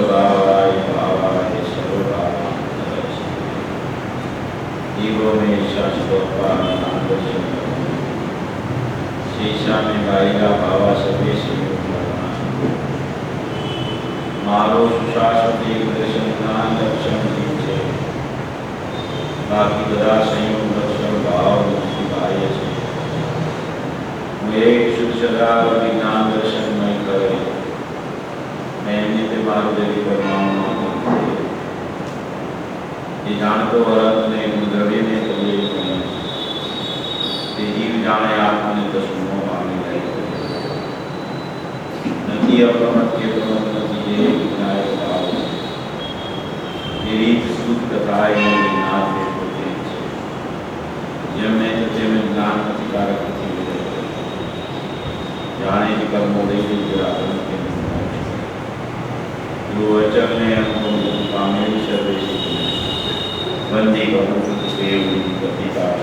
स्वभावाय भावाय सर्वभावाय जीवों में शाश्वत शीशा में गायला भावा सभी से मारो शाश्वती दर्शन लक्षण છે બાકી બધા સંયોગ લક્ષણ ભાવ બાહ્ય છે હું એક શુદ્ધ સદાવ વિજ્ઞાન દર્શનમય કરે મેં એમને તે મારું દેવી પરમાણુ એ જાણતો હરતને દ્રવ્યને તરીકે તે જીવ જાણે આત્માને તસ્મો પામી જાય નથી અપ્રમત કે પ્રમત નથી એ વિજ્ઞાય ભાવ એ રીત શુદ્ધ કથા એ જ્ઞાન છે જેમને તો તેમને જ્ઞાન નથી કારક નથી જાણે કે કર્મો લઈ આપણે જો અચલને અનુભવ પામેલી સર્વે બંધી કરું દેવની પ્રતિકાર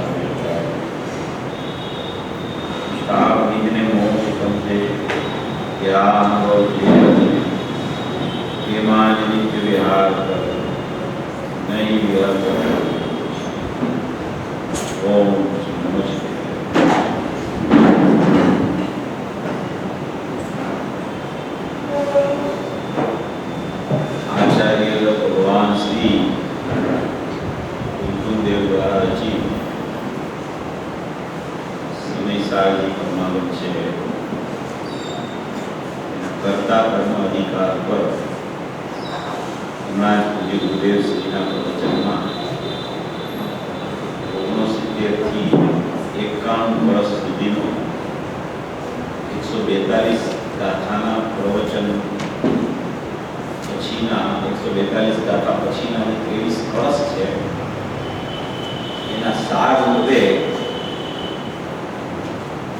સ્ટાફ બીજને મોક્ષ સમજે કે આ અનુભવ જે એમાં જ નિત્ય વિહાર કરે નહીં વિહાર કરે ઓમ નમસ્તે आचार्य भगवान श्री गुरुदेव द्वारा रचित समय सारी परमागम છે कर्ता कर्म अधिकार पर हमारा पूज्य गुरुदेव श्रीના પ્રવચનમાં 69 થી 51 વર્ષ સુધીનો 142 ગાથાના પ્રવચન પછીના 142 ગાથા પછીના 23 કળશ છે એના સાર રૂપે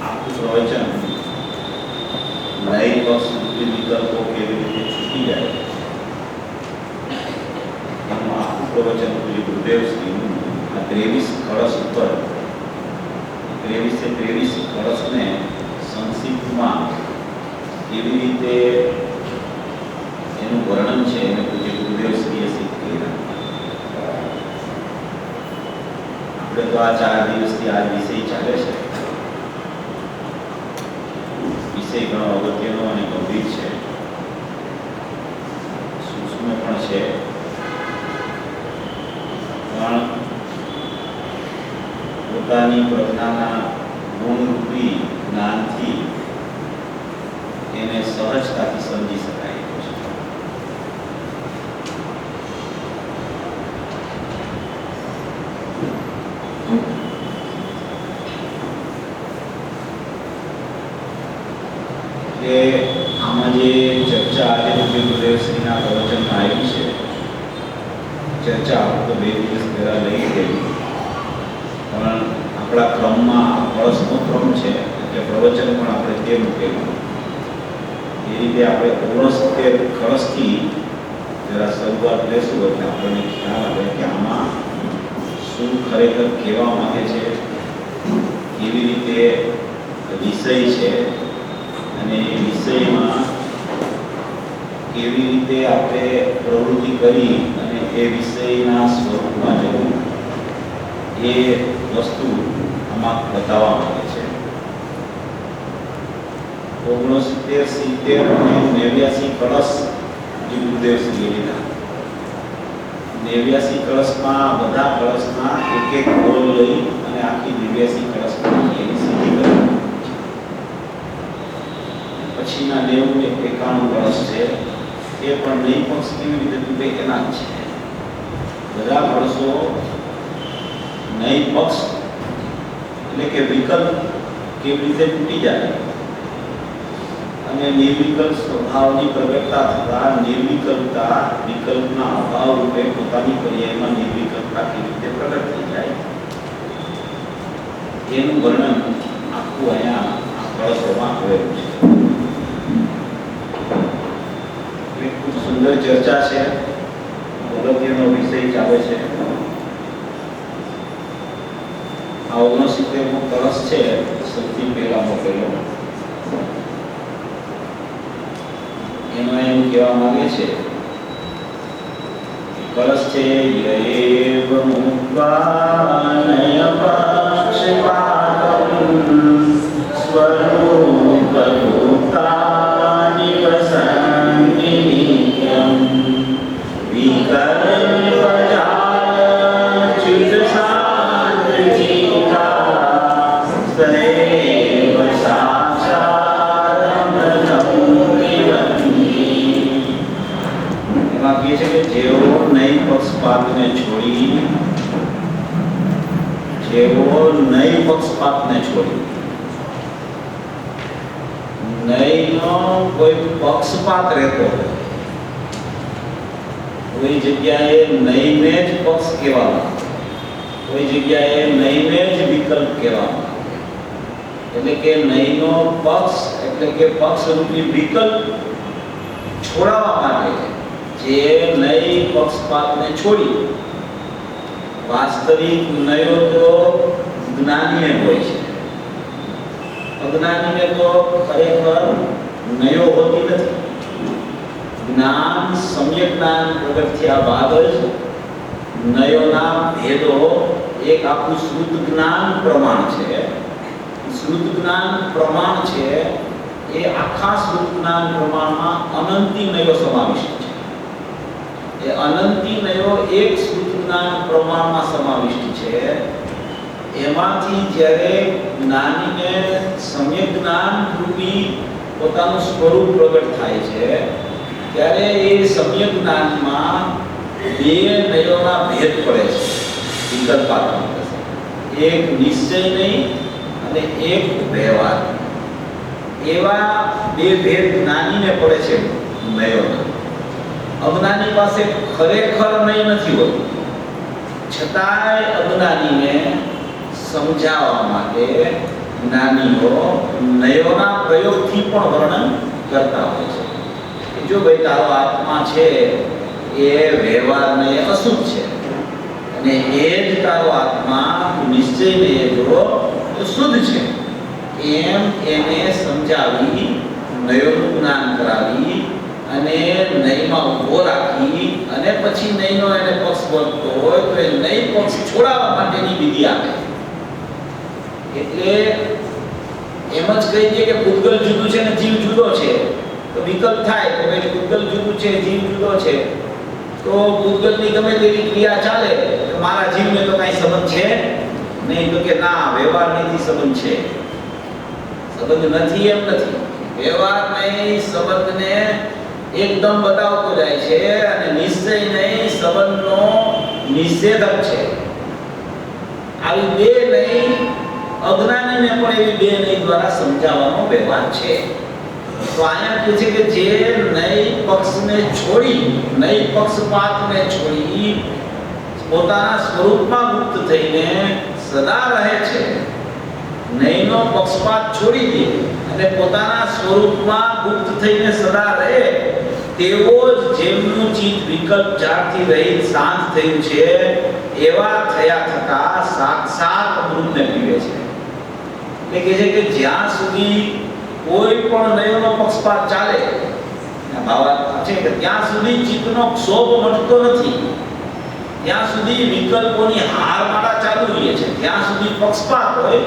આખું પ્રવચન નૈતિક પક્ષ વિકલ્પો કેવી રીતે છૂટી જાય એનું આખું પ્રવચન પૂરી ગુરુદેવ શ્રીનું આ 23 કળશ ઉપર 23 કળશને સંક્ષિપ્તમાં કેવી રીતે એનું વર્ણન છે એને પૂજ્ય ગુરુદેવ શ્રીએ સિદ્ધ કર્યા. આપણે તો આ 4 દિવસથી આ વિષય ચાલે છે. વિષય ઘણો અગત્યનો અને ગંભીર છે, સૂક્ષ્મ પણ છે, પણ પોતાની પ્રજ્ઞાના ગુણરૂપી જ્ઞાનથી એને સહજતાથી સમજી શકાય. કે આમાં જે ચર્ચા આજે ગુરુદેવ શ્રીના પ્રવચનમાં આવી છે, ચર્ચા આપણે તો 2 દિવસ પહેલા લઈ ગઈ, પણ આપણા ક્રમમાં કળશનો ક્રમ છે એટલે પ્રવચન પણ આપણે તે મૂકેલું. એ રીતે આપણે 69 કળશથી જરા શરૂઆત લેશું એટલે આપણને ખ્યાલ આવે કે આમાં શું ખરેખર કહેવા માંગે છે, કેવી રીતે વિષય છે અને એ વિષયમાં કેવી રીતે આપણે પ્રવૃત્તિ કરી અને એ વિષયના સ્વરૂપમાં જવું એ વસ્તુ આમાં બતાવવા માંગે છે. 69, 70 અને 89 કળશ જે ગુરુદેવ શ્રીએ લીધા. 89 કળશમાં બધા કળશના એક ગોળ લઈ અને આખી 89 કળશમાં એની સીધી કરી. પછીના 90 કે 91 કળશ છે એ પણ નહીં પક્ષ કેવી રીતે તૂટે એના જ છે. બધા કળશો નહીં પક્ષ એટલે કે વિકલ્પ કેવી રીતે તૂટી જાય અને નિર્વિકલ્પ સ્વભાવની પ્રગટતા થતા નિર્વિકલ્પતા વિકલ્પના અભાવ રૂપે પોતાની પર્યાયમાં નિર્વિકલ્પતા કેવી રીતે પ્રગટ થઈ જાય એનું વર્ણન આખું અહીંયા આ કળશોમાં આવેલું છે. ખૂબ સુંદર ચર્ચા છે, અગત્યનો વિષય ચાલે છે. આ 69મો કળશ છે સૌથી પહેલા મૂકેલો. એમાં એમ કહેવા માંગે છે कलस्थे येव मुक्वानय पक्षपातम् स्वरूपभूतानि वसन्ति नित्यम् विकल्पजाच्युतशान्तिजीता सदैव साक्षादमृतं पिबन्ति। એમાં કહે છે કે જેઓ નઈ પક્ષપાતને છોડી નઈનો કોઈ પક્ષપાત રહેતો હોય, કોઈ જગ્યાએ નઈને જ પક્ષ કહેવામાં, કોઈ જગ્યાએ નઈને જ વિકલ્પ કહેવામાં, એટલે કે નઈનો પક્ષ એટલે કે પક્ષરૂપી વિકલ્પ છોડાવવા માટે જે નઈ પક્ષપાતને છોડી વાસ્તવિક નયો તો જ્ઞાનીને હોય છે, અજ્ઞાનીને તો ખરેખર નયો હોતી નથી. જ્ઞાન સમ્યક જ્ઞાન પ્રગટ થયા બાદ જ નયોના ભેદો એક આખું શ્રુત જ્ઞાન પ્રમાણ છે. શ્રુત જ્ઞાન પ્રમાણ છે એ આખા શ્રુત જ્ઞાન પ્રમાણમાં અનંતી નયો સમાવિષ્ટ છે. એ અનંતી નયો એક શ્રુત જ્ઞાન પ્રમાણમાં સમાવિષ્ટ છે. એમાંથી જ્યારે જ્ઞાનીને સમ્યક જ્ઞાન રૂપી પોતાનું સ્વરૂપ પ્રગટ થાય છે ત્યારે એ સમ્યક જ્ઞાનમાં બે નયોના ભેદ પડે છે વિકલ્પાત્મક. એક નિશ્ચય નહીં અને એક વ્યવહાર. એવા બે ભેદ જ્ઞાનીને પડે છે નયોના. અજ્ઞાની પાસે ખરેખર નહીં નથી હોતું, છતાંય અજ્ઞાનીને સમજાવવા માટે જ્ઞાનીઓ નયોના પ્રયોગથી પણ વર્ણન કરતા હોય છે. જો ભાઈ તારો આત્મા છે એ વ્યવહારને અશુદ્ધ છે અને એ જ તારો આત્મા નિશ્ચયને જો શુદ્ધ છે એમ એને સમજાવી નયોનું જ્ઞાન કરાવી અને નયમાં ઉભો રાખી અને પછી નયનો એને પક્ષ બોલતો હોય તો એ નય પક્ષ છોડાવવા માટેની વિધિ આપે. એટલે એમ જ કહી દે કે ભૂતગલ જુદું છે ને જીવ જુદો છે તો વિકલ્પ થાય કે ભાઈ ભૂતગલ જુદું છે જીવ જુદો છે તો ભૂતગલની ગમે તેવી ક્રિયા ચાલે તો મારા જીવને તો કાંઈ સંબંધ છે નહીં. તો કે ના, વ્યવહાર નથી સંબંધ છે. સંબંધ નથી એમ નથી, વ્યવહાર નહીં સંબંધને એકદમ બતાવતો જાય છે અને નિશ્ચય નહીં સંબંધનો નિષેધક છે. આવી બે નહીં અજ્ઞાનીને પણ એવી બે નહીં દ્વારા સમજાવવાનો વ્યવહાર છે. તો અહીંયા કહે છે કે જે નય પક્ષને છોડી, નય પક્ષપાતને છોડી પોતાના સ્વરૂપમાં મુક્ત થઈને સદા રહે છે, નયનો પક્ષપાત છોડી દે અને પોતાના સ્વરૂપમાં મુક્ત થઈને સદા રહે, તેવો જ જેમનું ચિત્ત વિકલ્પ જાળથી રહિત શાંત થયું છે એવા થયા થતા સાક્ષાત અમૃતને પીવે છે. એટલે કહે છે કે જ્યાં સુધી કોઈ પણ નયોનો પક્ષપાત ચાલે, ભાવાર્થ છે કે ત્યાં સુધી ચિત્તનો ક્ષોભ મટતો નથી, ત્યાં સુધી વિકલ્પોની હારમાળા ચાલુ રહે છે, ત્યાં સુધી પક્ષપાત હોય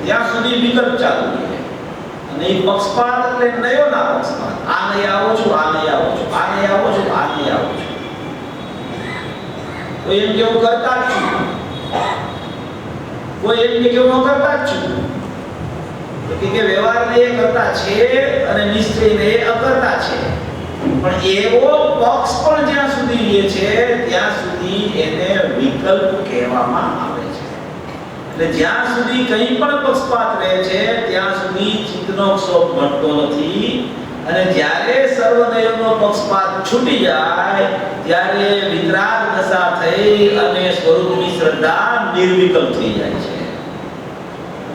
ત્યાં સુધી વિકલ્પ ચાલુ રહે. અને એ પક્ષપાત એટલે નયોના પક્ષપાત. આ નહીં આવો છું, આ નહીં આવો છું, આ નહીં આવો છું, આ નહીં આવો છું. કોઈ એમ કેવું કરતા જ છું, કોઈ એમ કે હું કરતા જ છું. કે વ્યવહારને એ કરતા છે અને નિશ્ચયને એ અકર્તા છે. પણ એવો પક્ષ પણ જ્યાં સુધી રહે છે ત્યાં સુધી એને વિકલ્પ કહેવામાં આવે છે. એટલે જ્યાં સુધી કંઈ પણ પક્ષપાત રહે છે ત્યાં સુધી ચિત્તનો ક્ષોભ મટતો નથી. અને જ્યારે સર્વનયનો પક્ષપાત છૂટી જાય ત્યારે વિતરાગ દશા થઈ અને સ્વરૂપની શ્રદ્ધા નિર્વિકલ્પ થઈ જાય છે.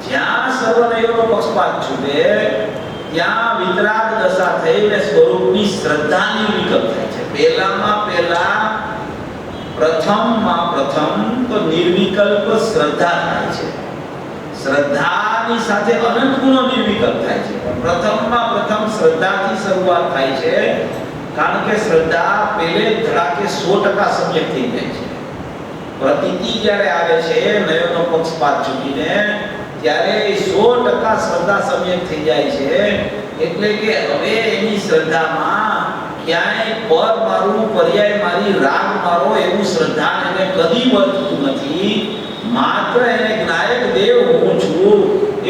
જ્યાં સર્વનયનો પક્ષપાત છૂટે ત્યાં વિતરાગ દશા થઈને સ્વરૂપની શ્રદ્ધા નિર્વિકલ્પ થાય છે. પહેલામાં પહેલા પ્રથમ તો નિર્વિકલ્પ શ્રદ્ધા થાય છે. શ્રદ્ધાની સાથે અનંત ગુણો નિર્વિકલ્પ થાય છે. પ્રથમ શ્રદ્ધાથી શરૂઆત થાય છે કારણ કે શ્રદ્ધા પહેલે ધડાકે 100% સમ્યક થઈ જાય છે. પ્રતીતિ જ્યારે આવે છે નયનનો પક્ષપાત ચૂકીને, ત્યારે 100% શ્રદ્ધા સમ્યક થઈ જાય છે. એટલે કે હવે એની શ્રદ્ધામાં ક્યાંય પર મારું, પર્યાય મારી, રાગ મારો એવું શ્રદ્ધા એને કદી વર્તતું નથી. માત્ર એને જ્ઞાયક દેવ હું છું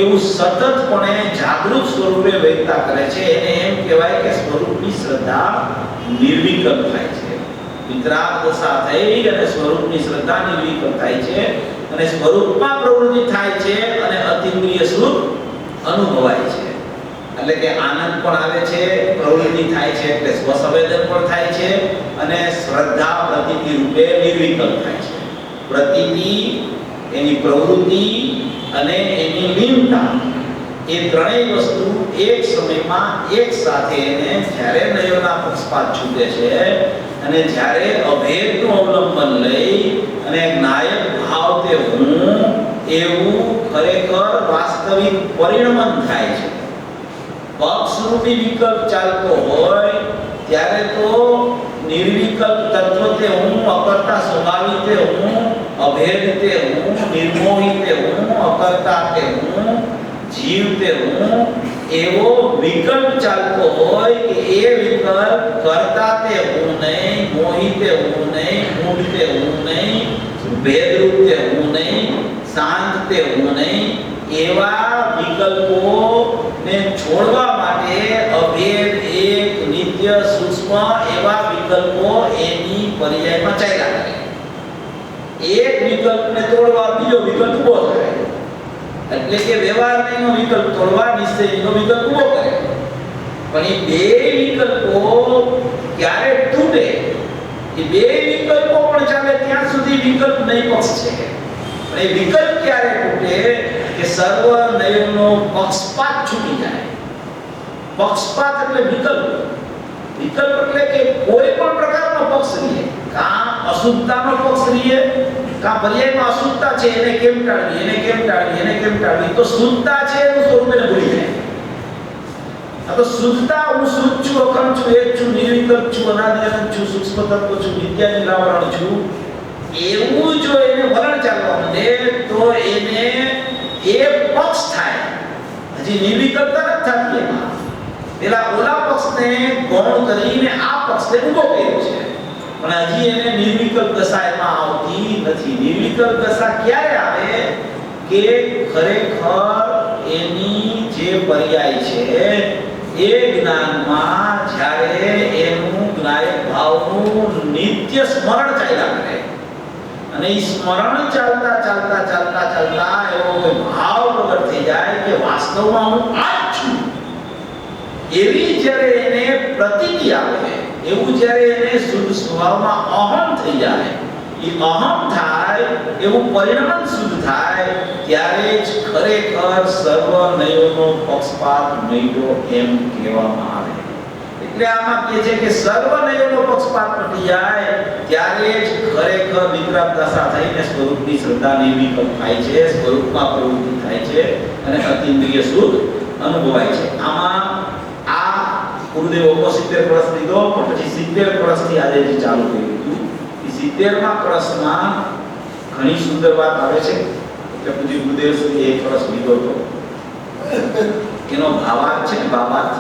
એવું સતતપણે જાગૃત સ્વરૂપે વ્યક્તા કરે છે. એને એમ કહેવાય કે સ્વરૂપની શ્રદ્ધા નિર્વિકલ્પ થાય છે. વિતરાગ દશા થઈ અને સ્વરૂપની શ્રદ્ધા નિર્વિકલ્પ થાય છે, અને સ્વરૂપમાં પ્રવૃત્તિ થાય છે અને અતિન્દ્રિય સુખ અનુભવાય છે. એટલે કે આનંદ પણ આવે છે, પ્રવૃત્તિ થાય છે એટલે સ્વસંવેદન પણ થાય છે, અને શ્રદ્ધા પ્રતીતિ રૂપે નિર્વિકલ્પ થાય છે. પ્રતીતિ, એની પ્રવૃત્તિ અને એની લીનતા, એ ત્રણેય વસ્તુ એક સમયમાં એક સાથે એને જ્યારે નયનના પક્ષપાત છૂટે છે અને જ્યારે અભેદનું અવલંબન લઈ અને જ્ઞાયક ભાવ તે હું એવું ખરેખર વાસ્તવિક પરિણમન થાય છે. પક્ષરૂપી વિકલ્પ ચાલતો હોય ત્યારે તો નિર્વિકલ્પ તત્વ તે હું, અકર્તા સ્વભાવી તે હું, અભેદ તે હું, નિર્મોહી તે હું, અકર્તા તે હું, જીવ તે હું, એવો વિકલ્પ ચાલતો હોય કે એ વિકલ્પ કર્તા તે હું નહીં, મોહી તે હું નહીં, મૂઢ તે હું નહીં, ભેદરૂપ તે હું નહીં, શાંત તે હું નહીં, એવા વિકલ્પોને છોડવા માટે અભેદ, એક, નિત્ય, સૂક્ષ્મ એવા વિકલ્પો એની પર્યાયમાં ચાલ્યા કરે. એક વિકલ્પને તોડવા બીજો વિકલ્પ ઉભો થાય, એટલે કે વ્યવહારનો વિકલ્પ તોડવા નિશ્ચયનો વિકલ્પ ઉભો કરે. પણ એ બે વિકલ્પો ક્યારે તૂટે, એ બે વિકલ્પો પણ ચાલે ત્યાં સુધી વિકલ્પ નહીં પક્ષ છે. પણ એ વિકલ્પ ક્યારે તૂટે કે સર્વ નયનનો પક્ષપાત છૂટી જાય. પક્ષપાત એટલે વિકલ્પ. વિકલ્પ એટલે કે કોઈ પણ પ્રકારનો પક્ષ રહે, કાં અશુદ્ધતાનો પક્ષ રહે, કાં પર્યાયમાં અશુદ્ધતા છે એને કેમ ટાળવી, એને કેમ ટાળવી, એને કેમ ટાળવી, તો શુદ્ધતા છે એનું સ્વરૂપ એને ભૂલી જાય. આ તો શુદ્ધતા, હું શુદ્ધ છું, અખંડ છું, એક છું, નિર્વિકલ્પ છું, અનાદિ અનંત છું, સૂક્ષ્મ તત્વ છું, નિત્ય નિરાવરણ છું, એવું જો એને વલણ ચાલવા માંડે તો એને એ પક્ષ થાય. હજી નિર્વિકલ્પતા નથી થતી એમાં. પેલા ઓલા પક્ષને ગૌણ કરીને આ પક્ષને ઉભો કર્યો છે, પણ હજી એને નિર્વિકલ્પ દશા એમાં આવતી નથી. નિર્વિકલ્પ દશા ક્યારે આવે કે ખરેખર એની જે પર્યાય છે એ જ્ઞાનમાં જ્યારે એનું જ્ઞાયક ભાવનું નિત્ય સ્મરણ ચાલ્યા કરે, અને એ સ્મરણ ચાલતા ચાલતા ચાલતા ચાલતા એવો કોઈ ભાવ પ્રગટ થઈ જાય કે વાસ્તવમાં હું આ જ છું. એવી જ્યારે એને પ્રતીતિ આવે, એવું જ્યારે એને શુદ્ધ સ્વભાવમાં અહમ થઈ જાય, એ અહમ થાય, એવું પરિણામ શુદ્ધ થાય, ત્યારે જ ખરેખર સર્વ નયનનો પક્ષપાત મટ્યો એમ કહેવામાં આવે. એટલે આમાં કહે છે કે સર્વ નયનનો પક્ષપાત મટી જાય ત્યારે જ ખરેખર વિતરાગ દશા થઈને સ્વરૂપની શ્રદ્ધા નિર્વિકલ્પ થાય છે, સ્વરૂપમાં પ્રવૃત્તિ થાય છે અને અતિન્દ્રિય સુખ અનુભવાય છે. આમાં આ ગુરુદેવ 70 વર્ષ લીધો, પણ પછી 70 વર્ષથી આજે જે ચાલુ કર્યું હતું, એ 70મા વર્ષમાં ઘણી સુંદર વાત આવે છે. એટલે પૂજ્ય ગુરુદેવ સુધી 1 વર્ષ લીધો હતો, એનો ભાવાર્થ છે ને, ભાવાર્થ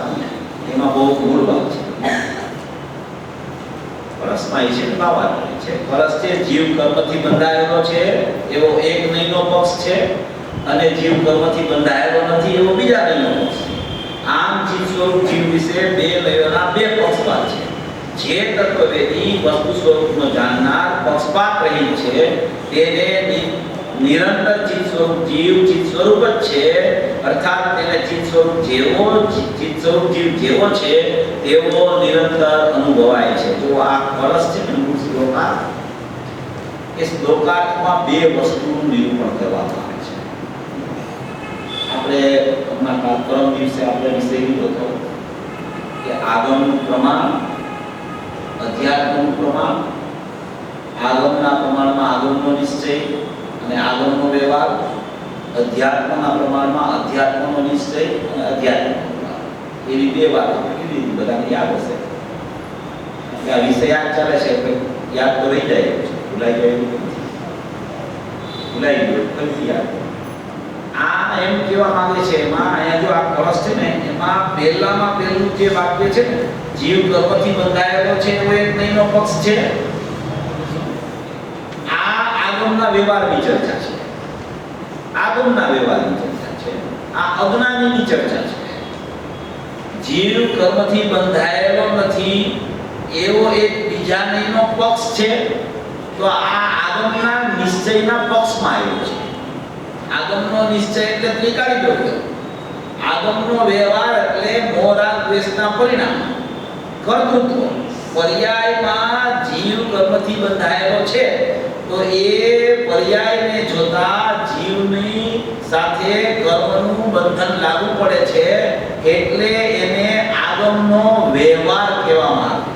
એમાં બહુ મૂળ વાત છે. પરસમાં છે ને ભાવાર્થ છે. પરસ છે જીવ કર્મથી બંધાયેલો છે એવો એક નયનો પક્ષ છે, અને જીવ કર્મથી બંધાયેલો નથી એવો બીજા નયનો પક્ષ છે. આમ જીવ સ્વરૂપ જીવ વિશે બે નયનના બે પક્ષપાત છે. જે તત્વવેદી વસ્તુ સ્વરૂપનો જાણનાર પક્ષપાત રહી છે તેને નિરંતર ચિત્ત સ્વરૂપ જીવ ચિત્ત સ્વરૂપ જ છે, અર્થાત તેને ચિત્ત સ્વરૂપ જેવો ચિત્ત સ્વરૂપ જીવ જેવો છે તેવો નિરંતર અનુભવાય છે. જો આ પરસ છે ને મૂળ શ્લોકાર્થ, એ શ્લોકાર્થમાં બે વસ્તુનું નિરૂપણ કરવામાં આવે છે. આપણે હમણાં પરમ દિવસે આપણે વિષય લીધો હતો કે આગમનું પ્રમાણ, અધ્યાત્મનું પ્રમાણ, આગમના પ્રમાણમાં આગમનો નિશ્ચય અને આગમનો વ્યવહાર, અધ્યાત્મના પ્રમાણમાં અધ્યાત્મનો નિશ્ચય અને અધ્યાત્મનો વ્યવહાર, એવી બે વાત આપણે કીધી, બધાને યાદ હશે. કે આ વિષય યાદ ચાલે છે એટલે યાદ તો રહી જાય છે, ભૂલાઈ જાય એવું નથી. ભૂલાઈ ગયું ફરીથી યાદ. આ એમ કહેવા માંગે છે એમાં અહીંયા જો આ કળશ છે ને એમાં પહેલામાં પહેલું જે વાક્ય છે ને જીવ કર્મથી બંધાયેલો છે એવો એક નહીંનો પક્ષ છે. આ આગમના વ્યવહારની ચર્ચા છે. આગમના વ્યવહારની ચર્ચા છે. આ અજ્ઞાનીની ચર્ચા છે. જીવ કર્મથી બંધાયેલો નથી એવો એક બીજા નહીંનો પક્ષ છે. તો આ આગમના નિશ્ચયના પક્ષમાં આવ્યો છે. આગમનો નિશ્ચય એટલે ત્રિકાળી દ્રવ્ય. આગમનો વ્યવહાર એટલે મોરાગ દ્વેષના પરિણામ. કર્તૃત્વ પર્યાયમાં જીવ કર્મથી બંધાયેલો છે તો એ પર્યાયને જોતા જીવની સાથે કર્મનું બંધન લાગુ પડે છે એટલે એને આગમનો વ્યવહાર કહેવામાં આવે.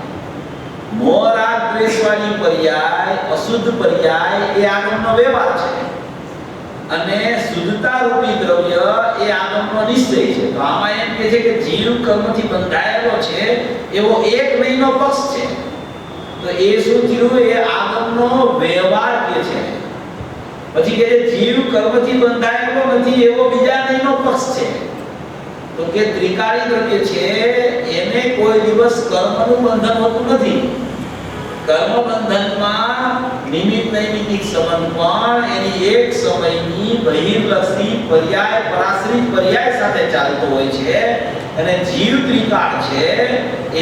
મોરાગ દ્વેષવાળી પર્યાય અશુદ્ધ પર્યાય એ આગમનો વ્યવહાર છે અને શુદ્ધતા રૂપી દ્રવ્ય એ આગમનો નિશ્ચય છે. તો આમાં એમ કહે છે કે જીવ કર્મથી બંધાયેલો છે એવો એક નહીંનો પક્ષ છે. તો એ શું થયું? એ આગમનો વ્યવહાર કે છે. પછી કહે છે જીવ કર્મથી બંધાયેલો નથી એવો બીજા નહીંનો પક્ષ છે. તો કે ત્રિકાળી દ્રવ્ય છે એને કોઈ દિવસ કર્મનું બંધન હોતું નથી. કર્મ બંધનમાં નિમિત્ત નૈમિત્તિક સંબંધ પણ એની એક સમયની બહિર્લક્ષી પર્યાય પરાશ્રિત પર્યાય સાથે ચાલતો હોય છે અને જીવ ત્રિકાળ છે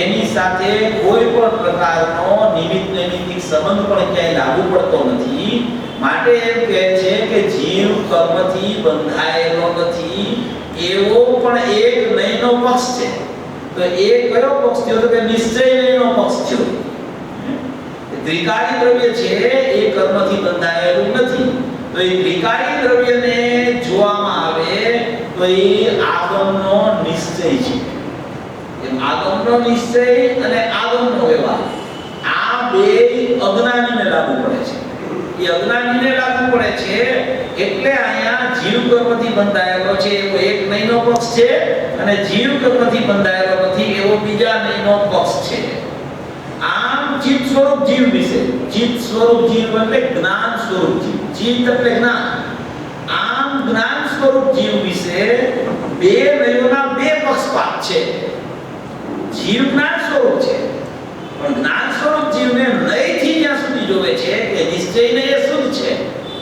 એની સાથે કોઈ પણ પ્રકારનો નિમિત્ત નૈમિત્તિક સંબંધ પણ ક્યાંય લાગુ પડતો નથી. માટે એમ કહે છે કે જીવ કર્મથી બંધાયેલો નથી એવો પણ એક નહીંનો પક્ષ છે. તો એ કયો પક્ષ થયો? તો કે નિશ્ચય નહીંનો પક્ષ થયો. ત્રિકાળી દ્રવ્ય છે એ કર્મથી બંધાયેલું નથી. તો એ ત્રિકાળી દ્રવ્યને જોવામાં આવે તો એ આગમનો નિશ્ચય છે. એમ આગમનો નિશ્ચય અને આગમનો વ્યવહાર આ બે અજ્ઞાનીને લાગુ પડે છે. એ અજ્ઞાનીને લાગુ પડે છે એટલે અહીંયા જીવ કર્મથી બંધાયેલો છે એવો એક નહીંનો પક્ષ છે અને જીવ કર્મથી બંધાયેલો નથી એવો બીજા નહીંનો પક્ષ છે. આમ ચિત્ત સ્વરૂપ જીવ વિશે, ચિત્ત સ્વરૂપ જીવ એટલે જ્ઞાન સ્વરૂપ જીવ, ચિત્ત એટલે જ્ઞાન. આમ જ્ઞાન સ્વરૂપ જીવ વિશે બે નયોના બે પક્ષપાત છે. જીવ જ્ઞાન સ્વરૂપ છે પણ જ્ઞાન સ્વરૂપ જીવને નયથી જ્યાં સુધી જોવે છે કે નિશ્ચયને એ શુદ્ધ છે,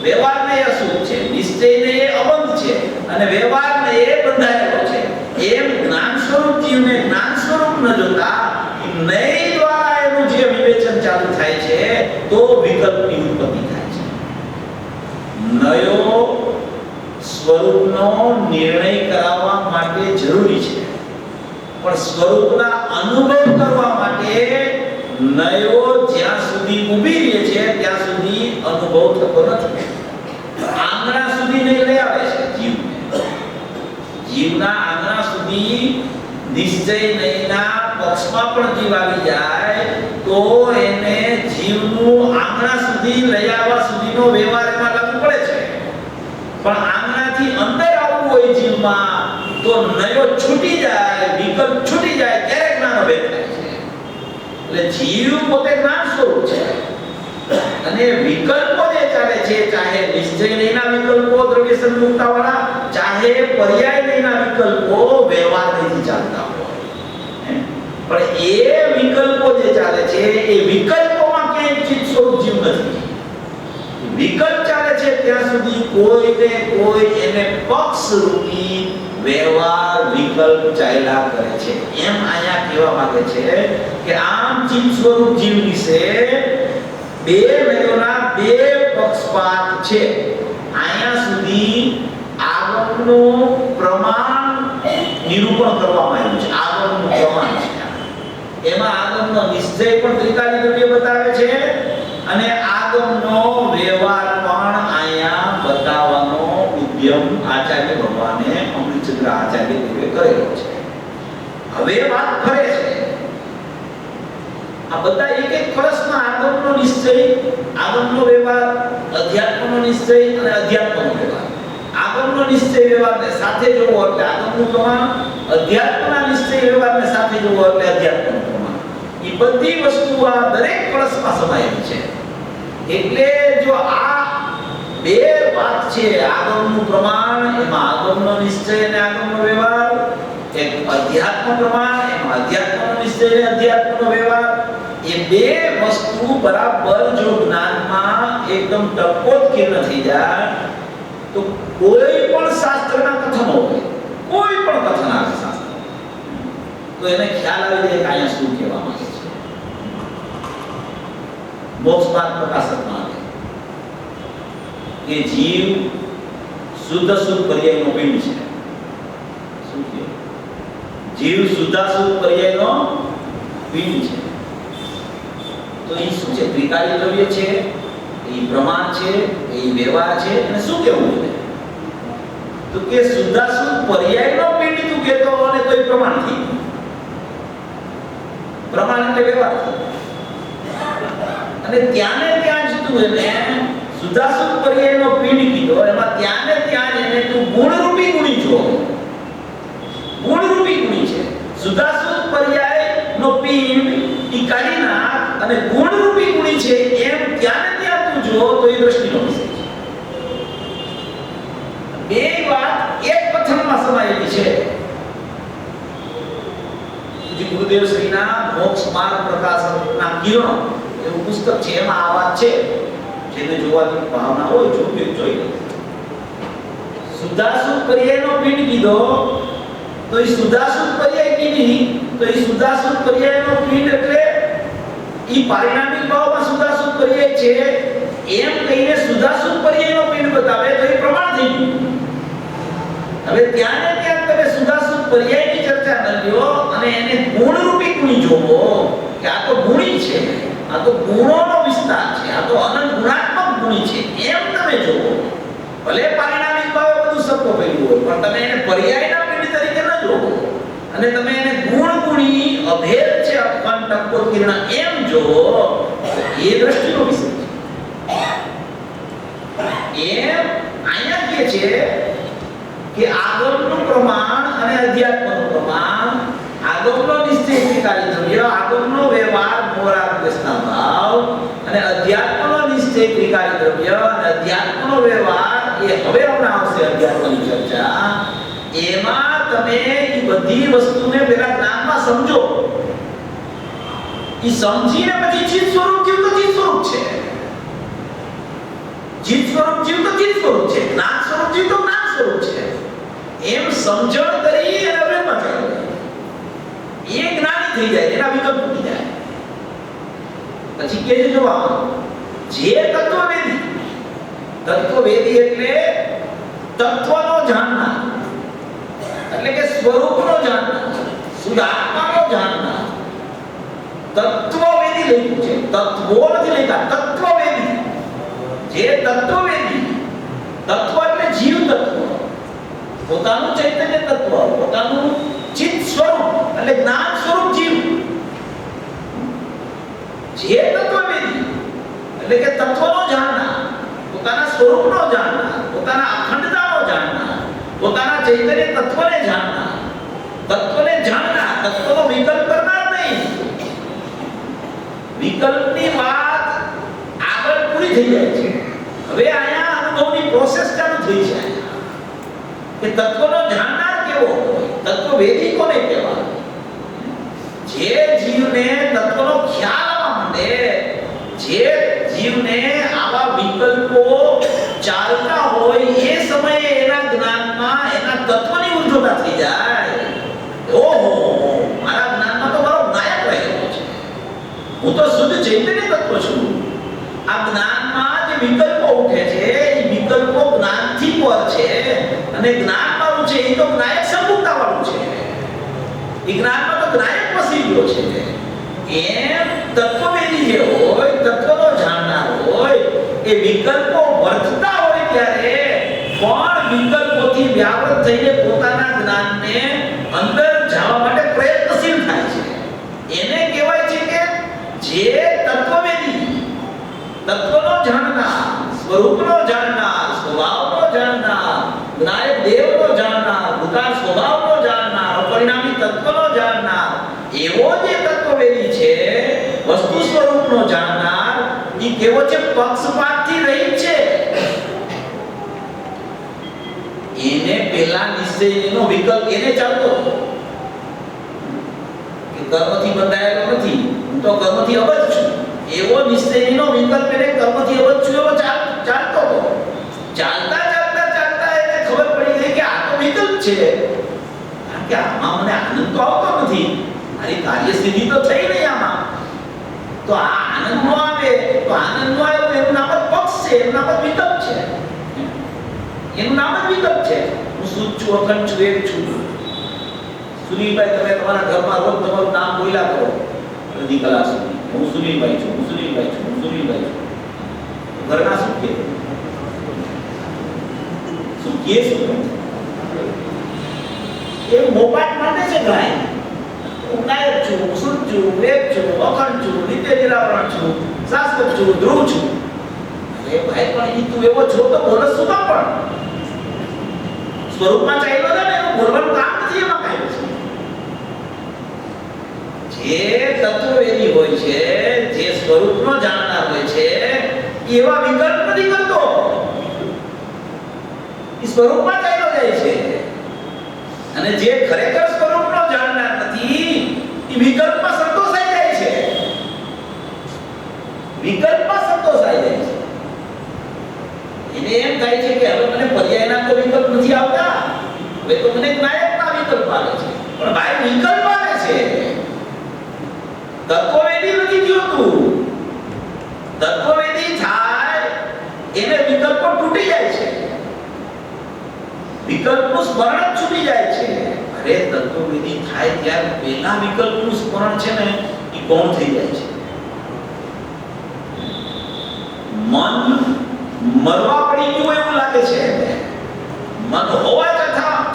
વ્યવહારને એ અશુદ્ધ છે, નિશ્ચયને એ અબંધ છે અને વ્યવહારને એ બંધાયેલો છે. એમ જ્ઞાન સ્વરૂપ જીવને જ્ઞાન સ્વરૂપ ન જોતા નય દ્વારા એનું જે વિવેચન ચાલુ થાય છે તો વિકલ્પની ઉત્પત્તિ થાય છે. નયો સ્વરૂપનો નિર્ણય કરાવવા માટે જરૂરી છે પણ સ્વરૂપના અનુભવ કરવા માટે નયો જ્યાં સુધી ઊભી રહે છે ત્યાં સુધી અનુભવ થતો નથી. આંગણા સુધી નહીં લઈ આવે છે જીવને. જીવના આંગણા સુધી નિશ્ચય નહીંના પક્ષમાં પણ જીવ આવી જાય તો એને જીવનું આંગણા સુધી લઈ આવવા સુધીનો વ્યવહાર એમાં લાગુ પડે છે. પણ આંગણાથી અંદર આવવું હોય જીવમાં તો નયો છૂટી જાય, વિકલ્પ છૂટી જાય ત્યારે જ્ઞાન ભેદ થાય છે. એટલે જીવ પોતે જ્ઞાન સ્વરૂપ છે અને વિકલ્પો જે ચાલે છે ચાહે નિશ્ચય નહીંના વિકલ્પો દ્રવ્ય સંયુક્તા વાળા ચાહે પર્યાય નહીંના વિકલ્પો વ્યવહાર નહીં ચાલતા હોય પણ એ વિકલ્પો જે ચાલે છે એ વિકલ્પોમાં ક્યાંય ચિત્ત સ્વરૂપ જીવ નથી. વિકલ્પ ચાલે છે ત્યાં સુધી કોઈ ને કોઈ એને પક્ષ રૂપી વ્યવહાર વિકલ્પ ચાલ્યા કરે છે. એમ અહીંયા કહેવા માંગે છે કે આમ ચિત્ત સ્વરૂપ જીવ વિશે બે નયોના બે પક્ષપાત છે. અહીંયા સુધી આગમનું પ્રમાણ નિરૂપણ કરવામાં આવ્યું છે. આગમનું પ્રમાણ છે એમાં આગમનો નિશ્ચય પણ ત્રિકાળી દ્રવ્ય બતાવે છે અને આગમનો વ્યવહાર પણ અહીંયા બતાવવાનો ઉદ્યમ આચાર્ય ભગવાને અમૃતચંદ્ર આચાર્ય દેવે કરેલો છે. હવે વાત ફરે છે આ બધા એક એક કળશમાં આગમનો નિશ્ચય, આગમનો વ્યવહાર, અધ્યાત્મનો નિશ્ચય અને અધ્યાત્મનો વ્યવહાર. આગમનો નિશ્ચય વ્યવહારને સાથે જોવો એટલે આગમનું પ્રમાણ, અધ્યાત્મના નિશ્ચય વ્યવહારને સાથે જોવો એટલે અધ્યાત્મનું પ્રમાણ. એ બધી વસ્તુ આ દરેક કળશમાં સમાયેલી છે. એટલે જો આ બે વાત છે, આગમનું પ્રમાણ, એમાં આગમનો નિશ્ચય અને આગમનો વ્યવહાર, એક અધ્યાત્મ પ્રમાણ, એમાં અધ્યાત્મનો નિશ્ચય અને અધ્યાત્મનો વ્યવહાર, એ બે વસ્તુ બરાબર જો જ્ઞાનમાં એકદમ ટકોત્કીર્ણ થઈ જાય તો કોઈ પણ શાસ્ત્રના કથનો હોય, કોઈ પણ કથન આવે શાસ્ત્ર, તો એને ખ્યાલ આવી જાય કે અહીંયા શું કહેવા માંગે છે. મોક્ષ માર્ગ પ્રકાશકમાં આવે કે જીવ શુદ્ધ પર્યાયનો પિંડ છે. શું કહે? જીવ શુદ્ધ પર્યાયનો પિંડ છે. તો એ શું છે? ત્રિકારી દ્રવ્ય છે, એ પ્રમાણ છે, એ વ્યવહાર છે, અને શું કહેવું છે? તો કે શુદ્ધ પર્યાયનો પિંડ તું કહેતો અને કોઈ પ્રમાણ થી, પ્રમાણ એટલે વ્યવહાર થી, અને ત્યાં ને ત્યાં જ તું એને શુદ્ધ પર્યાયનો પિંડ કીધો, એમાં ત્યાં ને ત્યાં એને તું ગુણરૂપી ગુણી જો, ગુણરૂપી ગુણી છે. શુદ્ધ પર્યાયનો પિંડ ઈ કાઢી નાખ અને ગુણરૂપી ગુણી છે એમ ત્યાં ને ત્યાં તું જો તો એ દ્રષ્ટિનો વિષય છે. બે વાત એક કથનમાં સમાયેલી છે. જે ગુરુદેવ શ્રીના મોક્ષ માર્ગ પ્રકાશકના કિરણો એવું પુસ્તક છે, એમાં આ વાત છે. જેને જોવાની ભાવના હોય જોઈ લે. શુદ્ધાશુદ્ધ પર્યાયનો પિંડ કીધો તો એ શુદ્ધાશુદ્ધ પર્યાય કીધી, તો એ શુદ્ધાશુદ્ધ પર્યાયનો પિંડ એટલે ઈ પારિણામિક ભાવમાં શુદ્ધાશુદ્ધ પર્યાય છે એમ કહીને શુદ્ધાશુદ્ધ પર્યાયનો પિંડ બતાવે તો એ પ્રમાણ થઈ ગયું. હવે ત્યાં ને ત્યાં તમે શુદ્ધાશુદ્ધ પર્યાયની ચર્ચા ન લ્યો અને એને ગુણરૂપી ગુણી જોવો કે આ તો ગુણી છે, આ તો ગુણોનો વિસ્તાર છે, આ તો અનંત ગુણાત્મક ગુણી છે એમ તમે જોવો. ભલે પારિણામિક ભાવે બધું સત્વ પહેલું હોય, પણ તમે એને પર્યાયના પિંડ તરીકે ન જોવો અને તમે એને ગુણ ગુણી અભેદ છે, અખંડ ટકોત્કીર્ણ એમ જોવો, એ દ્રષ્ટિનો વિષય છે. એમ અહીંયા કહે છે કે આગમનું પ્રમાણ અને અધ્યાત્મનું પ્રમાણ, આગમનો નિશ્ચય ત્રિકારી દ્રવ્ય, આગમનો વ્યવહાર મોરાગ દેશના ભાવ, અને અધ્યાત્મનો નિશ્ચય ત્રિકારી દ્રવ્ય અને અધ્યાત્મનો વ્યવહાર, એ હવે હમણાં આવશે અધ્યાત્મની ચર્ચા. એમાં તમે એ બધી વસ્તુને પેલા જ્ઞાનમાં સમજો. એ સમજીને પછી ચિત્ત સ્વરૂપ જીવ તો ચિત્ત સ્વરૂપ છે, ચિત્ત સ્વરૂપ જીવ તો ચિત્ત સ્વરૂપ છે, જ્ઞાન સ્વરૂપ જીવ તો જ્ઞાન સ્વરૂપ છે, એમ સમજણ કરી અને અભિમાં ચાલો એ જ્ઞાની થઈ જાય, એના વિકલ્પ તૂટી જાય. પછી કે છે જોવા જે તત્વવેદી, તત્વવેદી એટલે તત્વનો જાણનાર, એટલે કે સ્વરૂપનો જાણનાર, શુદ્ધ આત્માનો જાણનાર. તત્વવેદી લખ્યું છે, તત્વો નથી લખ્યા, તત્વવેદી. જે તત્વવેદી, તત્વ એટલે જીવ તત્વ, પોતાનું ચૈતન્ય તત્વ, પોતાનું ચિત્ત સ્વરૂપ એટલે જ્ઞાન સ્વરૂપ જીવ. જે તત્વવેદી એટલે કે તત્વનો જાણનાર, પોતાના સ્વરૂપનો જાણનાર, પોતાના અખંડતાનો જાણનાર, પોતાના ચૈતન્ય તત્વને જાણનાર, તત્વને જાણનાર, તત્વનો વિકલ્પ કરનાર નહીં. વિકલ્પની વાત આગળ પૂરી થઈ જાય છે. હવે અહીંયા અનુભવની પ્રોસેસ ચાલુ થઈ છે કે તત્વનો જાણનાર કેવો હોય, તત્વવેદી કોને કહેવાય? જે જીવને તત્વનો ખ્યાલ આવવા માંડે, જે જીવને આવા વિકલ્પો ચાલતા હોય એ સમયે એના જ્ઞાનમાં એના તત્વની ઉર્ધ્વતા થઈ જાય. ઓહો, મારા જ્ઞાનમાં તો મારો નાયક રહેલો છે, હું તો શુદ્ધ ચૈતન્ય તત્વ છું. આ જ્ઞાનમાં જે વિકલ્પો ઉઠે છે એ વિકલ્પો જ્ઞાનથી પર છે, અને જ્ઞાન વાળું છે એ તો જ્ઞાયક સંમુક્તા વાળું છે, એ જ્ઞાનમાં તો જ્ઞાયક વસી ગયો છે. એમ તત્વવેદી જે હોય, તત્વનો જાણનાર હોય, એ વિકલ્પો વર્તતા હોય ત્યારે પણ વિકલ્પોથી વ્યાવૃત થઈને પોતાના જ્ઞાનને અંદર જવા માટે પ્રયત્નશીલ થાય છે. એને કહેવાય છે કે જે તત્વવેદી, તત્વનો જાણનાર, સ્વરૂપનો જાણનાર, સ્વભાવનો જાણનાર, જ્ઞાયક દેવનો જાણનાર, ભૂતાન સ્વભાવનો જાણનાર, પરિણામી તત્વનો જાણનાર, એવો જે તત્વવેદી છે, વસ્તુ સ્વરૂપનો જાણનાર, એ કેવો છે? પક્ષપાતથી રહિત છે. એને પેલા નિશ્ચયનો વિકલ્પ એને ચાલતો હતો કે કર્મથી બંધાયેલો નથી, હું તો કર્મથી અબજ છું. એવો નિશ્ચયનો વિકલ્પ એને કર્મથી અબજ છું એવો ચાલતો હતો. ચાલતા એને ખબર પડી ગઈ કે આ તો વિકલ્પ છે, કારણ કે આમાં મને આનંદ તો આવતો નથી, મારી કાર્યસિદ્ધિ તો થઈ નહીં આમાં. તો આ આનંદ નો આવે તો આનંદ નો આવે, એનું નામ જ પક્ષ છે, એનું નામ જ વિકલ્પ છે. એનું નામ જ વિકલ્પ છે. હું શુદ્ધ છું, અખંડ છું, એક છું. સુનિલભાઈ, તમે તમારા ઘરમાં રોજ તમારું નામ બોલ્યા કરો અડધી કલાક સુધી, હું સુનિલભાઈ છું, હું સુનિલભાઈ છું, હું સુનિલભાઈ છું. ઘરના શું કે એ મોપાટ માટે છે ગાય. હું નાયક છું, હું શુદ્ધ છું, વેદ છું, અખંડ છું, નિત્ય નિરાવરણ છું, શાશ્વત છું, ધ્રુવ છું. અરે ભાઈ, પણ તું એવો છો તો બોલસ શું કામ? પણ સ્વરૂપમાં ચાલ્યો છે ને, એનું બોલવાનું કામ નથી એમાં કાંઈ છે. જે તત્વવેદી હોય છે, જે સ્વરૂપનો જાણનાર હોય છે, એવા વિકલ્પ નથી કરતો. એ સ્વરૂપમાં ચાલ્યો જાય છે. અને જે ખરેખર સ્વરૂપનો જાણનાર નથી, એ વિકલ્પમાં સંતોષાઈ જાય છે. વિકલ્પમાં સંતોષાઈ જાય છે. એને એમ થાય છે કે હવે મને પર્યાયના તો વિકલ્પ નથી આવતા, હવે તો મને નાયકના વિકલ્પ આવે છે. પણ ભાઈ, વિકલ્પ આવે છે, તત્વવેદી નથી થયું. તત્વવેદી થાય એને વિકલ્પો તૂટી જાય છે, વિકલ્પનું સ્મરણ છૂટી જાય છે. અરે તત્વવેદી થાય ત્યારે પેલા વિકલ્પનું સ્મરણ છે ને, એ કોણ થઈ જાય છે? મન મરવા પડી ગયું એવું લાગે છે. મન હોવા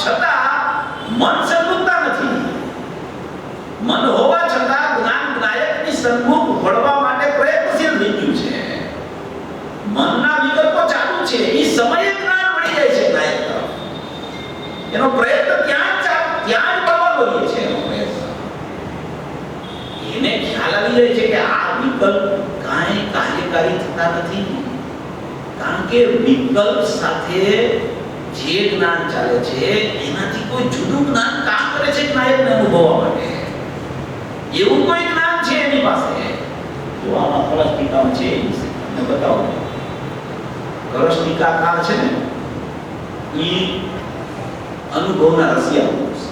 છતાં મન સન્મુખતા નથી. મન હોવા છતાં જ્ઞાન નાયકની સન્મુખ વળવા માટે પ્રયત્નશીલ થઈ ગયું છે. મનના વિકલ્પો ચાલુ છે, એ સમયે જ્ઞાન મળી જાય છે નાયક તરફ. એનો પ્રયત્ન ત્યાં જ પડવાનો રહે છે. એનો પ્રયત્ન એને ખ્યાલ આવી જાય છે કે આ વિકલ્પ કાંઈ કાર્યકારી થતા નથી, કારણ કે વિકલ્પ સાથે જે જ્ઞાન ચાલે છે એનાથી કોઈ જુદું જ્ઞાન કામ કરે છે નાયકને અનુભવવા માટે. એવું કોઈ જ્ઞાન છે એની પાસે. જો આમાં કળશ ટીકામાં છે, તમને બતાવો. કળશ ટીકાકાર છે ને, એ અનુભવના રસિયા પુરુષ.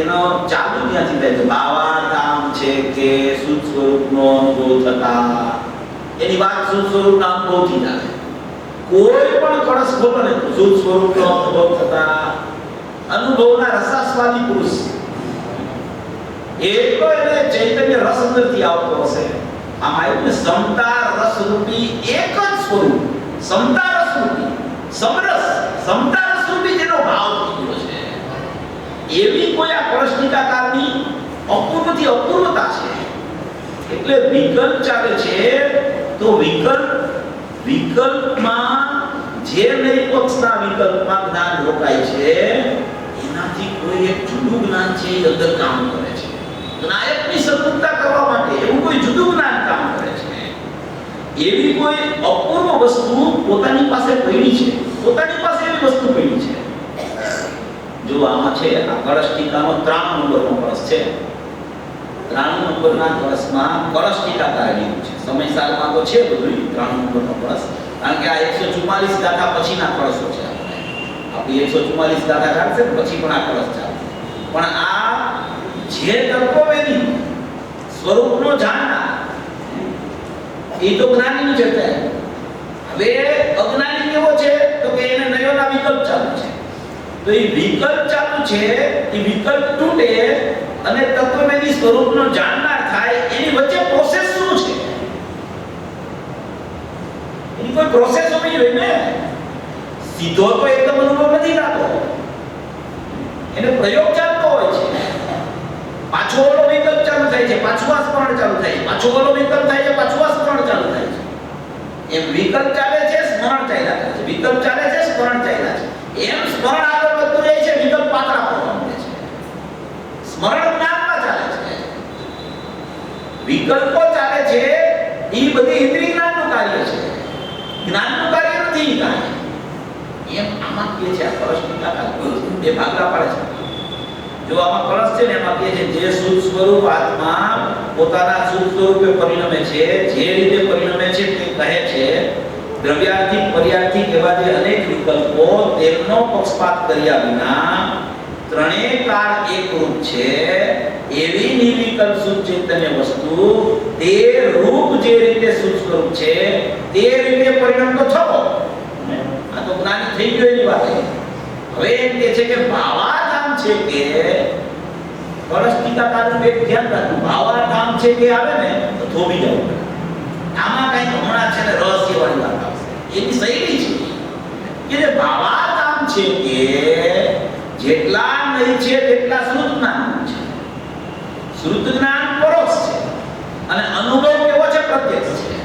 એનો ચાલુ ત્યાંથી થાય છે. ભાવાર્થ છે કે શુદ્ધ સ્વરૂપનો અનુભવ થતા, એની વાત શુદ્ધ સ્વરૂપના અનુભવથી થાય. કોઈ પણ કળશ ખોલો ને, શુદ્ધ સ્વરૂપનો અનુભવ થતા અનુભવના રસાસ્વાદી પુરુષ. એટલો એને ચૈતન્ય રસ અંદરથી આવતો હશે. આમ આવ્યું ને, સમતા રસ રૂપી એક જ સ્વરૂપ, સમતા રસ રૂપી, સમરસ સમતા રસ રૂપી જેનો ભાવ થઈ ગયો છે. એવી કોઈ આ કળશ ટીકાકારની અપૂર્વથી અપૂર્વતા છે. એટલે વિકલ્પ ચાલે છે તો વિકલ્પમાં જે નિરપક્ષના વિકલ્પમાં જ્ઞાન રોકાય છે, એનાથી કોઈ એક જુદું જ્ઞાન છે એ અંદર કામ કરે છે. નાયકની સન્મુખતા કરવા માટે એવું કોઈ જુદું જ્ઞાન કામ કરે છે. એવી કોઈ અપૂર્વ વસ્તુ પોતાની પાસે પડી છે, પોતાની પાસે એવી વસ્તુ પડી છે. જો આમાં છે, આ કળશ ટીકાનો 93 નંબરનો કળશ છે. 93 નંબરના કળશમાં કળશ ટીકાકાર લીધું છે. સમયસારમાં તો છે બધું 93 નંબરનો કળશ, કારણ કે આ 144 ગાથા પછીના કળશો છે. આપણી 144 ગાથા કાઢશે ને પછી પણ આ કળશ ચાલે. પણ આ જે તત્વવેદી સ્વરૂપનો જાણનાર, એ તો જ્ઞાનીની ચર્ચા. હવે અજ્ઞાની કેવો છે તો કે એને નયોના વિકલ્પ ચાલુ છે. તો એ વિકલ્પ ચાલુ છે, એ વિકલ્પ તૂટે અને તત્વવેદી સ્વરૂપનો જાણનાર થાય, એની વચ્ચે પ્રોસેસ શું છે? એની કોઈ પ્રોસેસ હોવી જોઈએ ને. સીધો તો એકદમ અનુભવ નથી થતો, એને પ્રયોગ ચાલતો હોય છે. પાછો ઓલો વિકલ્પ ચાલુ થાય છે, પાછું આ સ્મરણ ચાલુ થાય છે, પાછો ઓલો વિકલ્પ થાય છે, પાછું આ સ્મરણ ચાલુ થાય છે. એમ વિકલ્પ ચાલે છે, સ્મરણ ચાલ્યા કરે છે, વિકલ્પ ચાલે છે, સ્મરણ ચાલ્યા છે. એમ સ્મરણ આગળ વધતું જાય છે, વિકલ્પ પાતળા પડવા માંડે છે. સ્મરણ જ્ઞાન એ બધી ઇન્દ્રિય જ્ઞાનનું કાર્ય છે, જ્ઞાનનું કાર્ય નથી ઈ કાર્ય. એમ આમાં કે છે આ કળશની તાકાત બે ભાગલા પાડે છે. જો આમાં કળશ છે ને એમાં કે છે જે શુદ્ધ સ્વરૂપ આત્મા પોતાના શુદ્ધ સ્વરૂપે પરિણમે છે, જે રીતે પરિણમે છે તે કહે છે દ્રવ્યાર્થિક પર્યાર્થિક એવા જે અનેક વિકલ્પો તેમનો પક્ષપાત કર્યા વિના ત્રણેય કાળ એકરૂપ છે એવી નિર્વિકલ્પ શુદ્ધ ચૈતન્ય વસ્તુ તે રૂપ જે રીતે શુદ્ધ સ્વરૂપ છે તે રીતે પરિણામ તો થવો. આ તો જ્ઞાની થઈ ગયો એની વાત. હવે એમ કે છે કે ભાવાધામ છે કે પરસ્તિકાનું એક ધ્યાન રાખવું, ભાવાધામ છે કે આવે ને તો થોભી જવું. આમાં કઈ હમણાં છે ને રહસ્યવાળી વાત આવશે. એની શૈલી છે કે જે ભાવાધામ છે કે જેટલા નહીં છે તેટલા શ્રુત જ્ઞાન છે. શ્રુત જ્ઞાન પરોક્ષ છે અને અનુભવ કેવો છે? પ્રત્યક્ષ છે.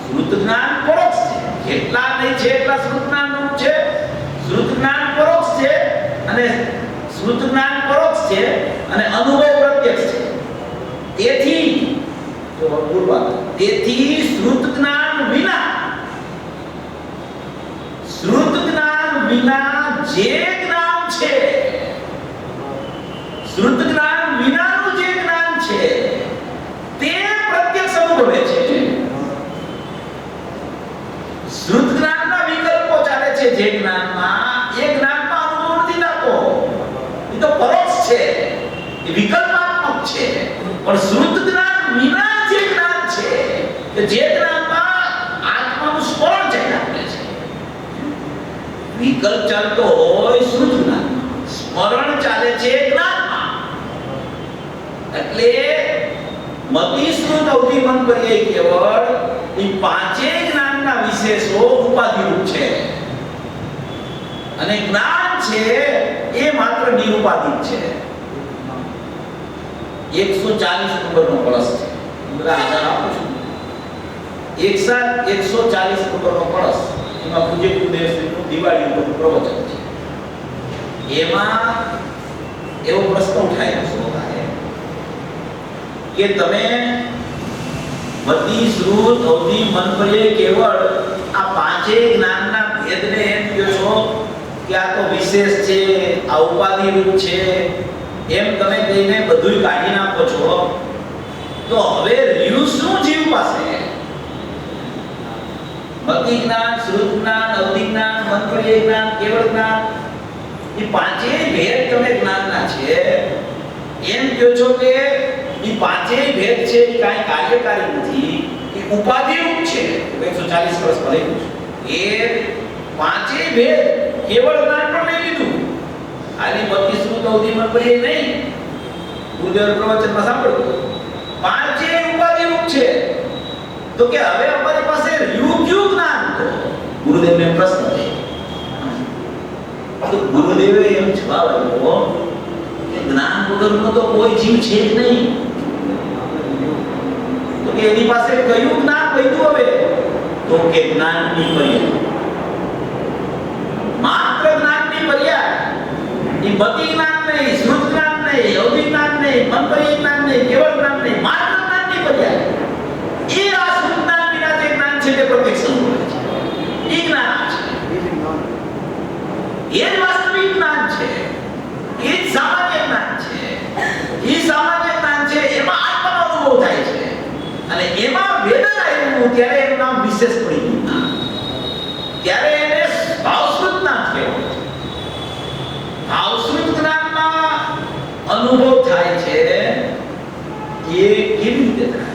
શ્રુત જ્ઞાન પરોક્ષ છે, જેટલા નહીં છે એટલા શ્રુત જ્ઞાન છે. શ્રુત જ્ઞાન પરોક્ષ છે અને શ્રુત જ્ઞાન પરોક્ષ છે અને અનુભવ પ્રત્યક્ષ છે. તેથી જો બોલવા તેથી શ્રુત જ્ઞાન વિના જે જ્ઞાન છે, શ્રુત જ્ઞાન વિનાનું જે જ્ઞાન છે તે પ્રત્યક્ષ અનુભવે છે. શ્રુત જ્ઞાનના વિકલ્પો ચાલે છે જે જ્ઞાનમાં, એ જ્ઞાનમાં અનુભવ નથી થતો. એ તો પરોક્ષ છે, એ વિકલ્પાત્મક છે. પણ શ્રુત જ્ઞાન વિના જે જ્ઞાન છે કે જે જ્ઞાનમાં આત્માનું સ્મરણ ચાલ્યા કરે છે, વિકલ્પ ચાલતો હોય શ્રુત જ્ઞાનમાં, સ્મરણ ચાલે છે જ્ઞાનમાં. એટલે મતિ શ્રુત અવધિ મન કરીએ કેવળ એ પાંચેય જ્ઞાનના વિશેષો ઉપાધિરૂપ છે અને જ્ઞાન છે એ માત્ર નિરુપાધિક છે. 140 નંબરનો કળશ છે. બધા આધાર આપું છું. 140 નંબરનો કળશ, એમાં પૂજ્ય ગુરુદેવશ્રીનું દિવાળી ઉપરનું પ્રવચન છે. એમાં એવો પ્રશ્ન ઉઠાયો શ્રોતાએ કે તમે મતિ શ્રુત અવધિ મન કરીએ કેવળ આ પાંચેય જ્ઞાનના ભેદને એમ કહો છો કે આ તો વિશેષ છે, આ ઉપાધિ રૂપ છે, એમ તમે કહીને બધુંય કાઢી નાખો છો. તો હવે રહ્યું શું જીવ પાસે? મતિ જ્ઞાન, શ્રુત જ્ઞાન, અવધિ જ્ઞાન, મન કરીએ જ્ઞાન, કેવળ જ્ઞાન, એ પાંચેય ભેદ તમે જ્ઞાનના છે એમ કહો છો કે એ પાંચેય ભેદ છે એ કાંઈ કાર્યકારી નથી, એ ઉપાધિ રૂપ છે. 140 વર્ષ ભરેલું છે. એ પાંચેય ભેદ કેવળ જ્ઞાન પણ નહીં લીધું, આની મતિ શ્રુત અવધિ મન કરીએ નહીં. ગુરુદેવ પ્રવચનમાં સાંભળ્યું, પાંચેય ઉપાધિ રૂપ છે. તો કે હવે અમારી પાસે રહ્યું ક્યું જ્ઞાન? તો ગુરુદેવને પ્રશ્ન થયો. તો ગુરુદેવે એમ જવાબ આપ્યો કે જ્ઞાન વગરનો તો કોઈ જીવ છે જ નહીં. તો કે એની પાસે કયું જ્ઞાન વધ્યું હવે? તો કે જ્ઞાનની પર્યાય, માત્ર જ્ઞાનની પર્યાય. એ મતિ જ્ઞાન નહીં, શ્રુત જ્ઞાન નહીં, અવધિ જ્ઞાન નહીં, મન પર્યાય જ્ઞાન નહીં, કેવળ જ્ઞાન નહીં, માત્ર જ્ઞાનની પર્યાય. એ આ શ્રુત જ્ઞાન વિના જે જ્ઞાન છે તે પ્રત્યક્ષ અનુભવે છે. એ જ્ઞાન છે, એ જ વાસ્તવિક જ્ઞાન છે, એ જ સામાન્ય જ્ઞાન છે. એ સામાન્ય જ્ઞાન છે એમાં આત્માનો અનુભવ થાય છે અને એમાં વેદન આવ્યું ત્યારે એનું નામ વિશેષ પડી ગયું. ત્યારે એને ભાવશ્રુત જ્ઞાન કહેવાય છે. ભાવશ્રુત જ્ઞાનમાં અનુભવ થાય છે. એ કેવી રીતે થાય?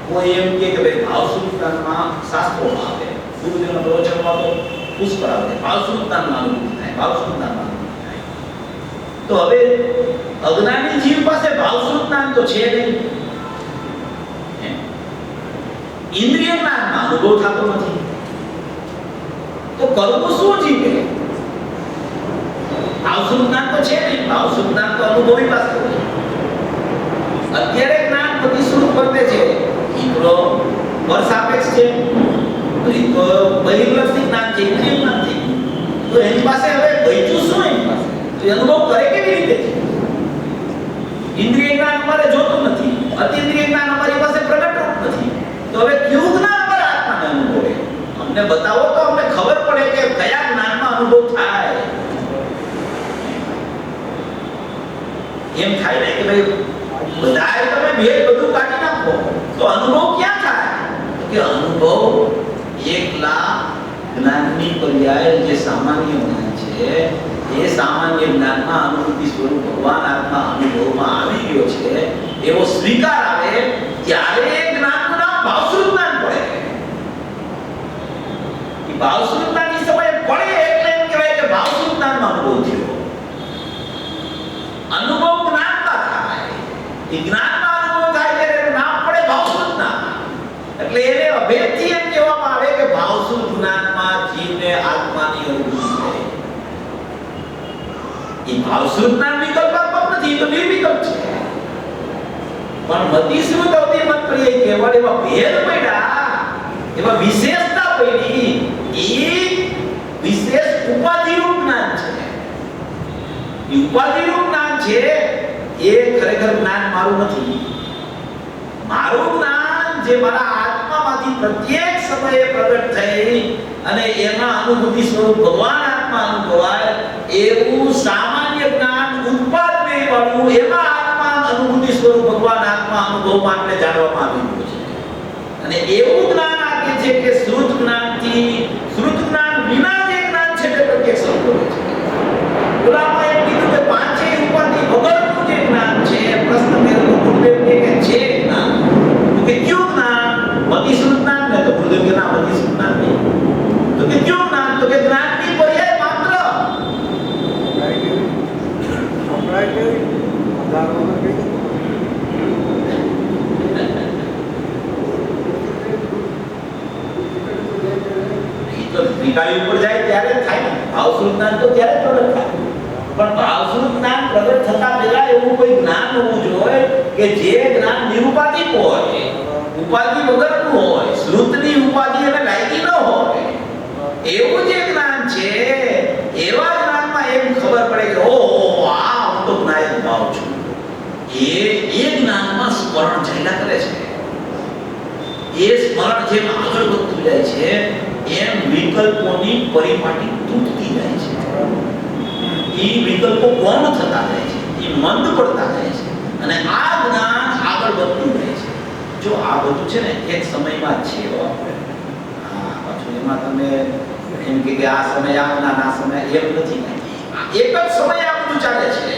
કોઈ એમ કે ભાઈ ભાવશ્રુત જ્ઞાનમાં શાસ્ત્રોમાં આવે, ગુરુદેવના પ્રવચનમાં તો પુષ્કળ આવે, ભાવશ્રુત જ્ઞાનમાં અનુભવ થાય, ભાવશ્રુત જ્ઞાનમાં અનુભવ થાય. તો હવે અજ્ઞાની જીવ પાસે ભાવશ્રુત જ્ઞાન તો છે નહીં, ઇન્દ્રિય જ્ઞાનમાં અનુભવ થતો નથી. તો કરવું શું જીવે? ભાવશ્રુત જ્ઞાન તો છે નહીં, ભાવશ્રુત જ્ઞાન તો અનુભવી પાસે હોય. અત્યારે જ્ઞાન પ્રતિશ્રુત વર્તે છે, એ તો વર્ષાપેક્ષ છે, બહિર્લક્ષી જ્ઞાન છે, ઇન્દ્રિય જ્ઞાન છે. તો એની પાસે હવે બચ્યું શું? એની પાસે તો અનુભવ કરે કેવી રીતે છે? ઇન્દ્રિય જ્ઞાન અમારે જોતું નથી, અતિન્દ્રિય જ્ઞાન અમારી પાસે પ્રગટ નથી. અમને બતાવો તો અમને ખબર પડે કે કયા જ્ઞાનમાં અનુભવ થાય. એમ થાય ને કે ભાઈ બધાય તમે ભેદ બધું કાઢી નાખો તો અનુભવ ક્યાં થાય? તો કે અનુભવ એકલા જ્ઞાનની પર્યાય જે સામાન્ય જ્ઞાન છે એ સામાન્ય જ્ઞાનમાં અનુભૂતિ સ્વરૂપ ભગવાન આત્મા અનુભવમાં આવી ગયો છે એવો સ્વીકાર આવે ત્યારે એ જ્ઞાનનું નામ ભાવસ્વરૂપ જ્ઞાન પડે. એ ભાવસ્વરૂપ જ્ઞાન એ સમયે પડે એટલે એમ કહેવાય કે ભાવસ્વરૂપ જ્ઞાનમાં અનુભવ થયો. અનુભવ જ્ઞાનમાં થાય, એ જ્ઞાનમાં અનુભવ થાય ત્યારે એનું નામ પડે ભાવસ્વરૂપ જ્ઞાન. એટલે એને અભેદથી એમ કહેવામાં આવે કે ભાવસ્વરૂપ જ્ઞાનમાં જીવને આત્માની અનુભૂતિ થાય. એ ભાવસ્વરૂપ જ્ઞાન વિકલ્પાત્મક નથી, તો નિર્વિકલ્પ છે. પણ મતિશ્રુત અવધિ મત પ્રિય કેવળ એવા ભેદ પડ્યા, એવા વિશેષતા પડી, એ વિશેષ ઉપાધિરૂપ જ્ઞાન છે. એ ઉપાધિરૂપ જ્ઞાન છે એ ખરેખર જ્ઞાન મારું નથી. મારું જ્ઞાન જે મારા આત્મામાંથી પ્રત્યેક સમયે પ્રગટ થઈ અને એમાં અનુભૂતિ સ્વરૂપ ભગવાન આત્મા અનુભવાય એવું સામાન્ય જ્ઞાન ઉત્પાદને વાળું એમાં આત્મા અનુભૂતિ સ્વરૂપ ભગવાન આત્મા અનુભવ માટે જાણવામાં આવી રહ્યું છે. અને એવું જ્ઞાન આપે છે કે શ્રુત જ્ઞાન વિના જે જ્ઞાન છે તે પ્રત્યક્ષ અનુભવ છે. ગુલામા એમ કીધું કે પાંચે ઉપાધિ વગરનું જે જ્ઞાન છે, પ્રશ્ન મેળવો ગુરુદેવ કે છે જ્ઞાન, તો કે ક્યું જ્ઞાન? મતિશ્રુત જ્ઞાન ને? તો ગુરુદેવ કે ના, મતિશ્રુત જ્ઞાન નહીં. તો કે ક્યું જ્ઞાન? તો કે જ્ઞાનની પર્યાય માત્ર. તો વિકારી ઉપર જાય ત્યારે થાય. ભાવસ્વરૂપ જ્ઞાન તો ત્યારે પ્રગટ થાય. પણ ભાવસ્વરૂપ જ્ઞાન પ્રગટ થતા પહેલા એવું કોઈ જ્ઞાન હોવું જોઈએ કે જે જ્ઞાન નિરુપાધિક હોય, ઉપાધિ વગરનું હોય, શ્રુતની ઉપાધિ અને લાયકી ન હોય. એવું જે જ્ઞાન છે એવા જ્ઞાનમાં એમ ખબર પડે કે ઓહો આ હું તો જ્ઞાન ભાવ છું. એ જ્ઞાનમાં સ્મરણ ચાલ્યા કરે છે. એ સ્મરણ જેમ આગળ વધતું જાય છે એમ વિકલ્પોની પરિપાટી તૂટતી જાય છે. એ વિકલ્પો ગૌણ થતા જાય છે, એ મંદ પડતા જાય છે અને આ જ્ઞાન આગળ વધતું જાય છે. જો આ બધું છે ને એક સમયમાં જ છે. પાછું એમાં તમે એમ કે આ સમય આ જ્ઞાન, આ સમય એમ નથી. એક જ સમય આ બધું ચાલે છે.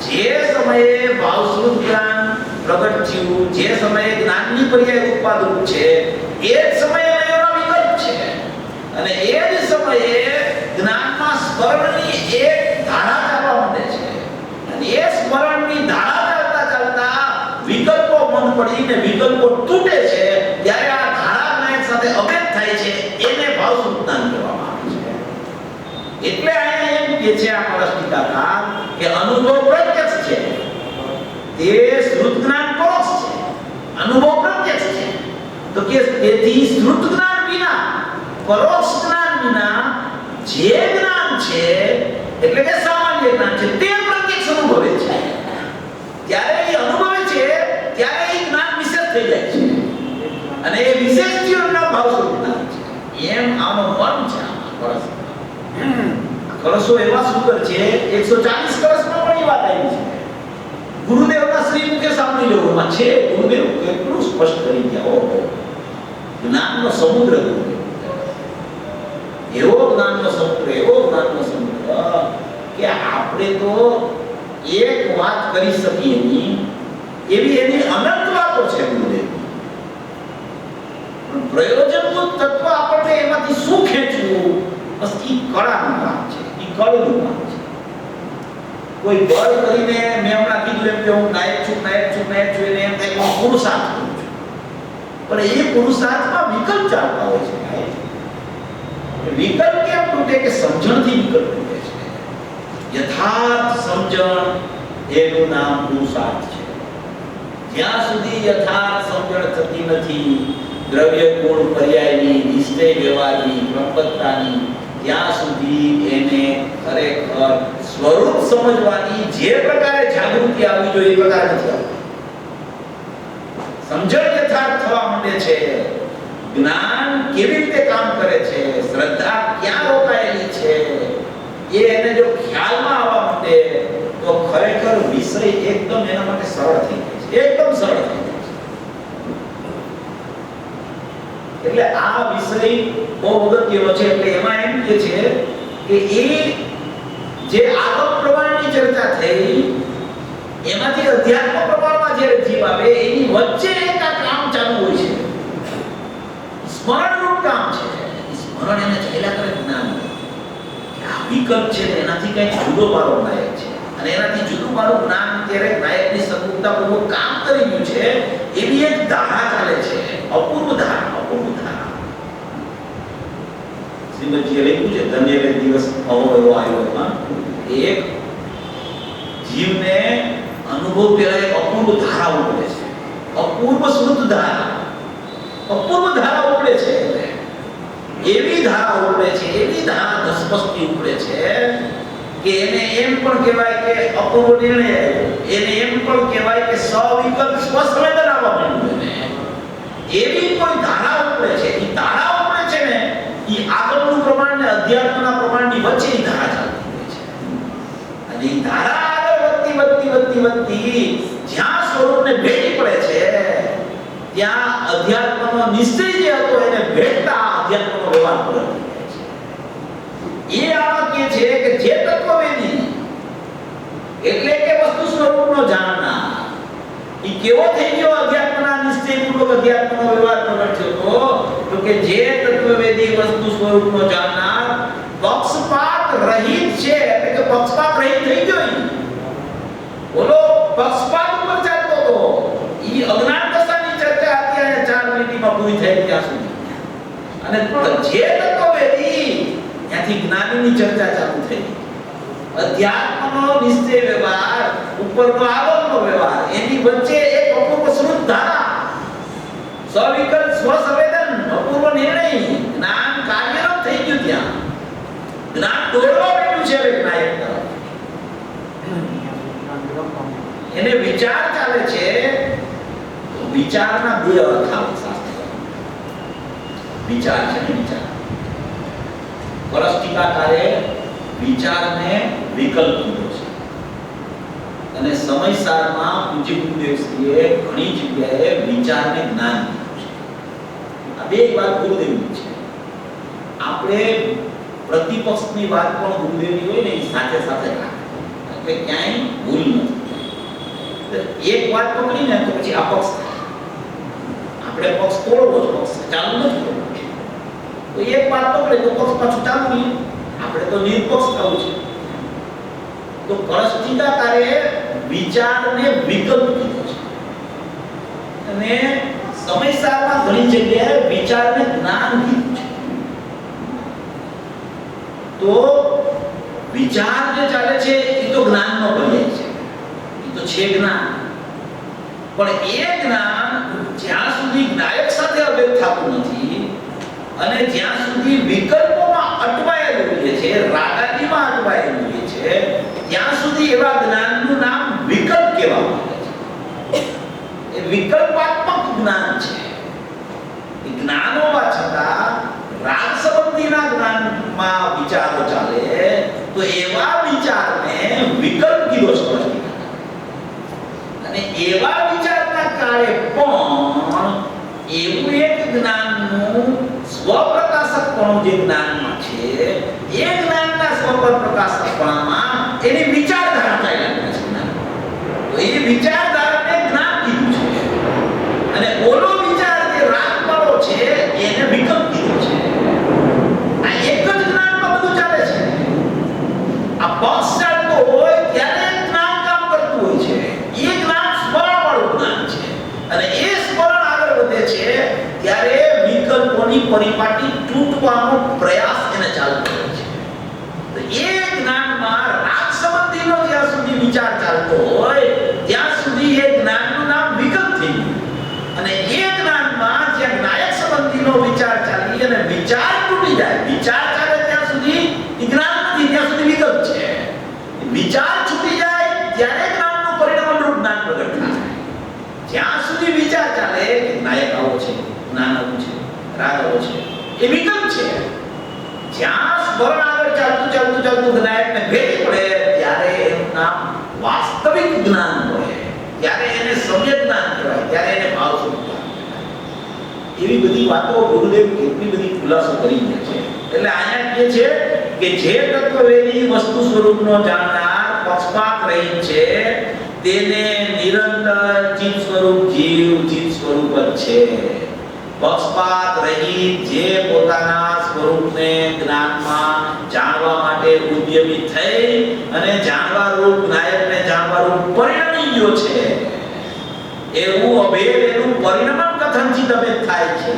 જે સમયે ભાવસ્વરૂપ જ્ઞાન પ્રગટ થયું, જે સમયે જ્ઞાનની પર્યાય ઉત્પાદક છે, એ જ સમયે લયોનો વિકલ્પ છે. અને એ જ સમયે જ્ઞાનમાં સ્મરણની એક ધારા ચાલવા માંડે છે. અને એ સ્મરણની ધારા ચાલતા વિકલ્પો મન પડીને વિકલ્પો તૂટે છે ત્યારે આ ધારા જ્ઞાન સાથે અભેદ થાય છે. એને ભાવસ્વરૂપ જ્ઞાન કહેવામાં આવે છે. એટલે અહીંયા એમ કહે છે આ પરસ્તિકાકાર કે અનુભવ પ્રત્યક્ષ છે, તે શ્રુત જ્ઞાન પરોક્ષ છે. અનુભવ પ્રત્યક્ષ છે તો કે તેથી શ્રુત જ્ઞાન વિના, પરોક્ષ જ્ઞાન વિના જે જ્ઞાન છે એટલે કે સામાન્ય જ્ઞાન છે તે પ્રત્યક્ષ અનુભવે છે. ત્યારે એ અનુભવે છે ત્યારે એ જ્ઞાન વિશેષ થઈ જાય છે અને એ વિશેષ જીવનના ભાવસ્વરૂપ જ્ઞાન છે. એમ આનો મન છે. કળશો એવા સુંદર છે, 140 કળશમાં પણ એ વાત આવી છે. ગુરુદેવના શ્રી મુખે સાંભળી લેવામાં છે. ગુરુદેવ કેટલું સ્પષ્ટ કરી ગયા. ઓહો, જ્ઞાનનો સમુદ્ર. એવો જ્ઞાનનો સમુદ્ર કે આપણે તો એક વાત કરી શકીએ નહીં એવી એની અનંત વાતો છે. ગુરુદેવ પ્રયોજનભૂત તત્વ આપણને એમાંથી શું ખેંચવું, બસ એ કળાનું કામ છે, એ કળનું કામ છે. કોઈ બળ કરીને મેં હમણાં કીધું એમ કે હું નાયક છું એને એમ થાય કે હું પુરુષાર્થ કરું છું. પણ એ પુરુષાર્થમાં વિકલ્પ ચાલતા હોય છે. વિકલ્પ કેમ તૂટે કે સમજણથી વિકલ્પ તૂટે છે. યથાર્થ સમજણ એનું નામ પુરુષાર્થ છે. જ્યાં સુધી યથાર્થ સમજણ થતી નથી, દ્રવ્ય ગુણ પર્યાયની, નિશ્ચય વ્યવહારની, પ્રપત્તાની, ત્યાં સુધી એને ખરેખર સ્વરૂપ સમજવાની જે પ્રકારે જાગૃતિ આવવી જોઈએ એ પ્રકારે નથી આવતી. સમજણ યથાર્થ થવા માંડે છે, જ્ઞાન કેવી રીતે કામ કરે છે એકદમ એના માટે સરળ થઈ જાય છે, એકદમ સરળ થઈ જાય છે. એટલે આ વિષય બહુ અગત્યનો છે. એટલે એમાં એમ કે છે કે એ જે આગમ પ્રમાણની ચર્ચા થઈ એમાંથી અધ્યાત્મ પ્રમાણમાં જે જીવ આવે એની વચ્ચે એક આ કામ ચાલુ હોય છે, સ્મરણરૂપ કામ છે. સ્મરણ એને ચાલ્યા કરે જ્ઞાન આ વિકલ્પ છે એનાથી કંઈક જુદો પાડો નાયક છે અને એનાથી જુદું પાડું જ્ઞાન ત્યારે નાયકની સગુણતાપૂર્વક કામ કરી રહ્યું છે એવી એક ધારા ચાલે છે, અપૂર્વ ધારા, અપૂર્વ ધારા. શ્રીમદજીએ લખ્યું છે ધન્ય દિવસ આવો એવો આવ્યો એમાં એક જીવને અનુભવ પેલા એક અપૂર્વ ધારા ઉપડે છે, અપૂર્વ શુદ્ધ ધારા, અપૂર્વ ધારા ઉપડે છે. એવી ધારા ઉપડે છે, એવી ધારા ધસપસતી ઉપડે છે કે એને એમ પણ કહેવાય કે અપૂર્વ નિર્ણય આવ્યો, એને એમ પણ કહેવાય કે સવિકલ્પ સ્વસંવેદન આવવા માંડ્યું. એવી કોઈ ધારા ઉપડે છે, એ ધારા ઉપડે છે ને એ આગળનું પ્રમાણ ને અધ્યાત્મના પ્રમાણની વચ્ચેની ધારા ચાલતી હોય છે. અને એ ધારા આગળ વધતી જ્યાં સ્વરૂપને ભેટી પડે છે ત્યાં અધ્યાત્મનો નિશ્ચય જે હતો એને ભેટતા અધ્યાત્મનો વ્યવહાર પૂરો થઈ જાય છે. એ આમાં કહે છે કે જે તત્વવેદી એટલે કે વસ્તુ સ્વરૂપનો જાણનાર એ કેવો થઈ ગયો અધ્યાત્મના નિશ્ચયપૂર્વક અધ્યાત્મનો વ્યવહાર પ્રગટ્યો તો કે જે તત્વવેદી વસ્તુ સ્વરૂપનો જાણનાર પક્ષપાત રહિત છે, એટલે કે પક્ષપાત રહિત થઈ ગયો. બોલો પક્ષપાત ઉપર ચાલતો તો ઈ અજ્ઞાન દશાની ચર્ચા અત્યારે 4 મિનિટમાં પૂરી થઈ ત્યાં સુધી. અને જે તત્વવેદી ત્યાંથી જ્ઞાનીની ચર્ચા ચાલુ થઈ. અધ્યાત્મનો નિશ્ચય વ્યવહાર ઉપરનો આગળનો વ્યવહાર એની વચ્ચે એક અપૂર્વ શ્રુત ધારા, સવિકલ્પ સ્વસંવેદન, અપૂર્વ નિર્ણય, જ્ઞાન કાર્યરત થઈ ગયું. ત્યાં જ્ઞાન દોડવા માંડ્યું છે હવે નાયક તરફ. એને વિચાર ચાલે છે. વિચારના બે અર્થ આવે શાસ્ત્ર. વિચાર છે ને વિચાર. પરસ્તિકાકારે વિચારને વિકલ્પ કીધો છે અને સમયસારમાં પૂજ્ય ગુરુદેવશ્રીએ ઘણી જગ્યાએ વિચારને જ્ઞાન કીધું છે. આ બે વાત ગુરુદેવની છે. આપણે પ્રતિપક્ષની વાત પણ ગુરુદેવની હોય ને એ સાથે સાથે રાખે એટલે ક્યાંય ભૂલ નથી. એક વાત પકડીને તો પછી અપક્ષ થાય. આપણે પક્ષ તોડવો જ, પક્ષ ચાલુ નથી કરવો. તો એક વાત પકડે તો પક્ષ પાછું ચાલુ નહીં. આપણે તો નિરપક્ષ થવું છે. તો પરસ્તિકાકારે વિચારને વિકલ્પ કીધો છે અને સમયસારમાં ઘણી જગ્યાએ વિચારને જ્ઞાન કીધું છે. તો વિચાર જે ચાલે છે એ તો જ્ઞાનનો પર્યાય છે, એ તો છે જ્ઞાન. પણ એ જ્ઞાન જ્યાં સુધી જ્ઞાયક સાથે અભેદ થતું નથી અને જ્યાં સુધી વિકલ્પોમાં અટવાયેલું રહે છે, રાગાદીમાં અટવાયેલું રહે છે, ત્યાં સુધી એવા જ્ઞાનનું નામ વિકલ્પ કહેવામાં આવે છે. એ વિકલ્પાત્મક જ્ઞાન છે. એ જ્ઞાન હોવા છતાં રાગ સંબંધીના જ્ઞાનમાં વિચારો ચાલે તો એવા વિચારને વિકલ્પ કીધો છે. અને એવા વિચારના કાળે પણ એવું એક જ્ઞાનનું સ્વપ્રકાશકપણું જે જ્ઞાનમાં છે એ જ્ઞાનના સ્વપ્રકાશકપણામાં એની વિચારધારા ચાલ્યા છે. તો એ વિચારધારાને જ્ઞાન કીધું છે અને ઓલો વિચાર જે રાગવાળો છે એને વિકલ્પ કીધું છે. આ એક જ જ્ઞાનમાં બધું ચાલે છે. આ પક્ષ ચાલતો હોય ત્યારે જ્ઞાન કામ કરતું હોય છે. એ જ્ઞાન સ્મરણવાળું જ્ઞાન છે અને એ સ્મરણ આગળ વધે છે ત્યારે વિકલ્પોની પરિપાટી તૂટવાનો પ્રયાસ એને ચાલતો હોય છે. તો એ જ્ઞાનમાં રાગ સંબંધીનો જ્યાં સુધી વિચાર ચાલતો હોય ત્યાં સુધી એ જ્ઞાનનું નામ વિકલ્પ થઈ ગયું અને એ જ્ઞાનમાં જ્યાં નાયક સંબંધીનો વિચાર ચાલી અને વિચાર તૂટી જાય, વિચાર ચાલે ત્યાં સુધી એ જ્ઞાન નથી, ત્યાં સુધી વિકલ્પ છે. વિચાર છૂટી જાય ત્યારે જ્ઞાનનું પરિણામરૂપ જ્ઞાન પ્રગટ થાય. જ્યાં સુધી વિચાર ચાલે કે નાયક આવો છે, જ્ઞાન આવું છે, રાગ આવો છે, એ વિકલ્પ છે. જ્યાં સ્મરણ આગળ ચાલતું જ્ઞાયકને ભેટી પડે ત્યારે એનું નામ વાસ્તવિક જ્ઞાન હોય. ત્યારે એને સમ્યક જ્ઞાન કહેવાય, ત્યારે એને ભાવ સ્વરૂપ જ્ઞાન કહેવાય. એવી બધી વાતો ગુરુદેવ કેટલી બધી ખુલાસો કરી ગયા છે. એટલે અહીંયા કહે છે કે જે તત્વવેદી વસ્તુ સ્વરૂપનો જાણનાર પક્ષપાત રહિત છે તેને નિરંતર ચિત્ત સ્વરૂપ જીવ ચિત્ત સ્વરૂપ જ છે. પક્ષપાત રહિત જે પોતાના સ્વરૂપને જ્ઞાનમાં જાણવા માટે ઉદ્યમી થઈ અને જાણવા રૂપ નાયકને જાણવા રૂપ પરિણમી ગયો છે, એવું અભેદ એનું પરિણમન કથનથી તમે થાય છે.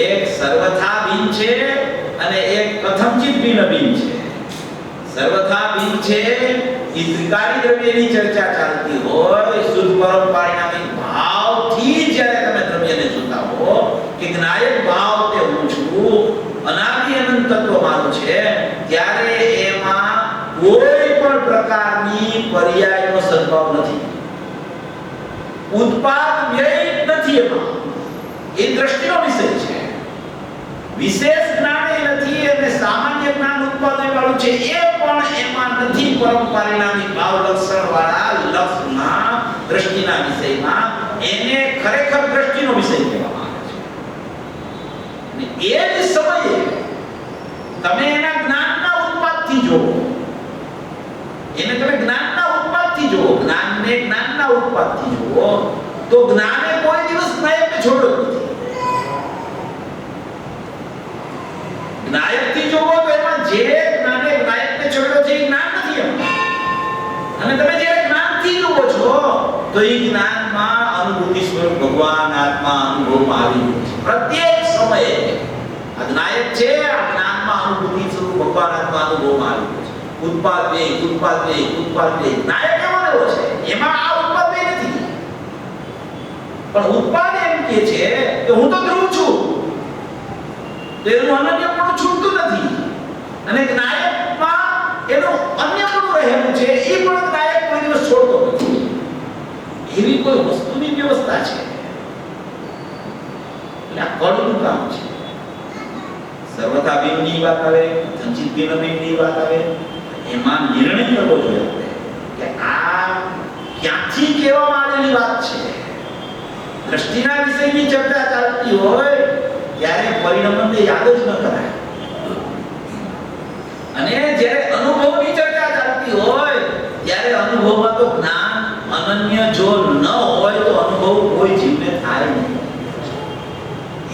એક સર્વથા ભિન્ન છે અને એક કથનચિત ભિન્ન છે. સર્વથા ભિન્ન છે એ ત્રિકારી દ્રવ્યની ચર્ચા ચાલતી હોય, શુદ્ધ પરમ પારિણામિક ભાવથી જ્યારે તમે દ્રવ્યને જોતા હો કે જ્ઞાયક ભાવ તે હું છું, અનાદિ અનંત તત્વ મારું છે, ત્યારે એમાં કોઈ પણ પ્રકારની પર્યાયનો સદભાવ નથી, ઉત્પાદ વ્યય નથી. એમાં એ દ્રષ્ટિનો વિષય છે. વિશેષ જ્ઞાન એ નથી અને સામાન્ય જ્ઞાન ઉત્પાદન વાળું છે એ પણ એમાં નથી. પરમ પારિણામિક ભાવ લક્ષણ વાળા લક્ષના દ્રષ્ટિના વિષયમાં એને ખરેખર દ્રષ્ટિનો વિષય કહેવામાં આવે છે. અને એ જ સમયે તમે એના જ્ઞાનના ઉત્પાદથી જોવો, એને તમે જ્ઞાનના ઉત્પાદથી જોવો, જ્ઞાનને જ્ઞાનના ઉત્પાદથી જોવો, તો જ્ઞાને કોઈ દિવસ નાયકને છોડ્યો નથી. નાયકથી જોવો તો એમાં જે જ્ઞાને નાયકને છોડ્યો છે એ જ્ઞાન નથી એમાં. અને તમે જ્યારે જ્ઞાનથી જોવો છો તો એ જ્ઞાનમાં અનુભૂતિ સ્વરૂપ ભગવાન આત્મા અનુભવમાં આવી રહ્યું છે. પ્રત્યેક સમયે આ નાયક છે, આ જ્ઞાનમાં અનુભૂતિ સ્વરૂપ ભગવાન આત્મા અનુભવમાં આવી રહ્યું છે. ઉત્પાદ વે નાયક એવો છે, એમાં આ ઉત્પાદ વે નથી. પણ ઉત્પાદ એમ કહે છે કે હું તો ધ્રુવ છું, તેનું અનન્યપણું છૂટતું નથી. અને નાયકમાં એનું અન્યપણું રહેલું છે, એ પણ નાયક કોઈ દિવસ છોડતો નથી. એવી કોઈ વસ્તુની વ્યવસ્થા છે. એટલે આ કળનું કામ છે. સર્વથા ભિન્નની વાત આવે, સંચિત ભિન્નની વાત આવે, એમાં નિર્ણય કરવો જોઈએ કે આ ક્યાંથી કહેવામાં આવેલી વાત છે. દ્રષ્ટિના વિષયની ચર્ચા ચાલતી હોય ત્યારે પરિણમને યાદ જ ન કરાય. અને જ્યારે અનુભવની ચર્ચા ચાલતી હોય ત્યારે અનુભવમાં તો જ્ઞાન અનન્ય જો ન હોય તો અનુભવ કોઈ જીવને થાય નહીં.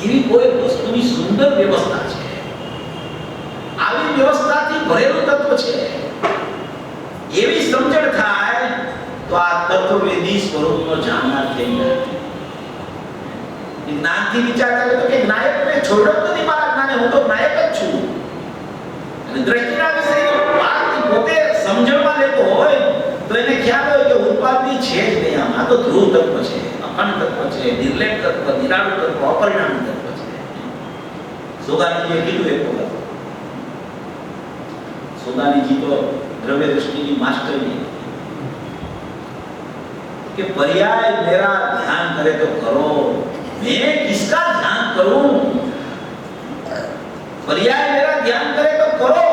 એવી કોઈ વસ્તુની સુંદર વ્યવસ્થા છે. આવી વ્યવસ્થાથી ભરેલું તત્વ છે. એવી સમજણ થાય તો આ તત્વવેદી સ્વરૂપનો જાણનાર થઈ જાય. જ્ઞાનથી વિચાર કરે તો કે નાયકને છોડ્યો નથી મારા જ્ઞાને, હું તો નાયક જ છું. અને દ્રષ્ટિના વિષયની વાત પોતે સમજણમાં લેતો હોય તો એને ખ્યાલ હોય કે ઉત્પાદની છે જ નહીં. આમાં તો ધ્રુવ તત્વ છે, અખંડ તત્વ છે, નિર્લેપ તત્વ, નિરાળુ તત્વ, અપરિણામી તત્વ છે. સોદાનીજીએ કીધું એક વખત, સોદાનીજી તો દ્રવ્ય દૃષ્ટિની માસ્ટરની कि पर्याय मेरा ध्यान करे तो करो, मैं किसका ध्यान करूं? पर्याय मेरा ध्यान करे तो करो,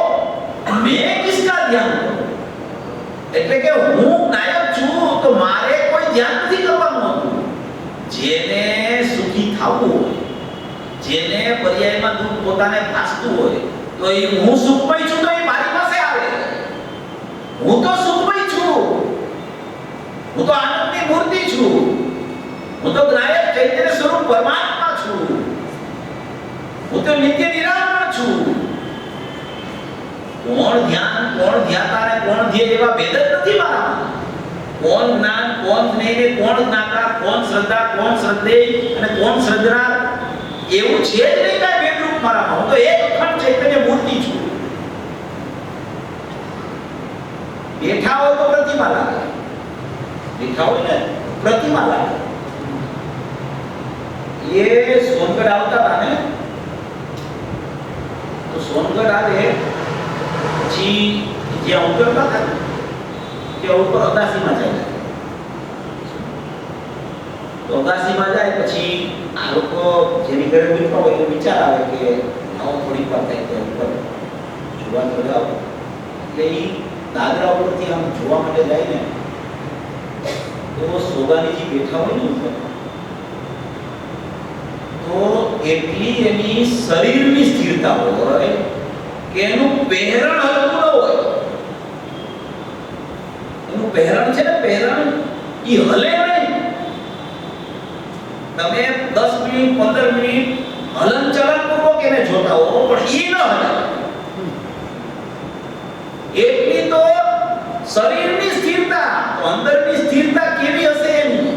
मैं किसका ध्यान करूं? એટલે કે હું નાયક છું તો મારે કોઈ ધ્યાન નથી કરવાનું હતું. જેને સુખી થવું હોય, જેને પર્યાયમાં દુઃખ પોતાને ભાસતું હોય તો એ હું સુખમય છું તો એ મારી પાસે આવે. હું તો સુખમય છું, હું તો આનંદની મૂર્તિ છું, હું તો જ્ઞાયક ચૈતન્ય સ્વરૂપ પરમાત્મા છું, હું તો નિત્ય નિરામય છું. કોણ ધ્યાન, કોણ ધ્યાતા ને કોણ ધ્યેય એવા ભેદ જ નથી મારામાં. કોણ જ્ઞાન, કોણ જ્ઞેય, કોણ જ્ઞાતા, કોણ શ્રદ્ધા, કોણ શ્રદ્ધેય અને કોણ શ્રદ્ધનાર એવું છે જ નહીં કાંઈ ભેદરૂપ મારામાં. હું તો એક અખંડ ચૈતન્ય મૂર્તિ છું. બેઠા હોય તો પ્રતિમા લાગે, બેઠા હોય ને પ્રતિમા લાગે. એ સોનગઢ આવતા હતા ને તો સોનગઢ આવે પછી જ્યાં ઉતરતા હતા ત્યાં ઉપર અગાસીમાં જાય. તો અગાસીમાં જાય પછી આ લોકો જેની ઘરે બેઠા હોય એ વિચાર આવે કે આવો થોડીક વાર થાય તો ઉપર જોવા તો જાવ. એટલે એ દાદરા ઉપરથી આમ જોવા માટે જાય ને તો તો સોગાનીજી બેઠા હોય ને ઉપર, તો એટલી એની શરીરની સ્થિરતા હોય કે એનું પહેરણ હલતું ન હોય. એનું પહેરણ છે ને, પહેરણ ઈ હલે નહીં. તમે 10 મિનિટ 15 મિનિટ હલનચલન પૂર્વક એને જોતા હો, પણ ઈ ન હલે. એટલી તો શરીરની સ્થિરતા, તો અંદરની સ્થિરતા કેવી હશે એની?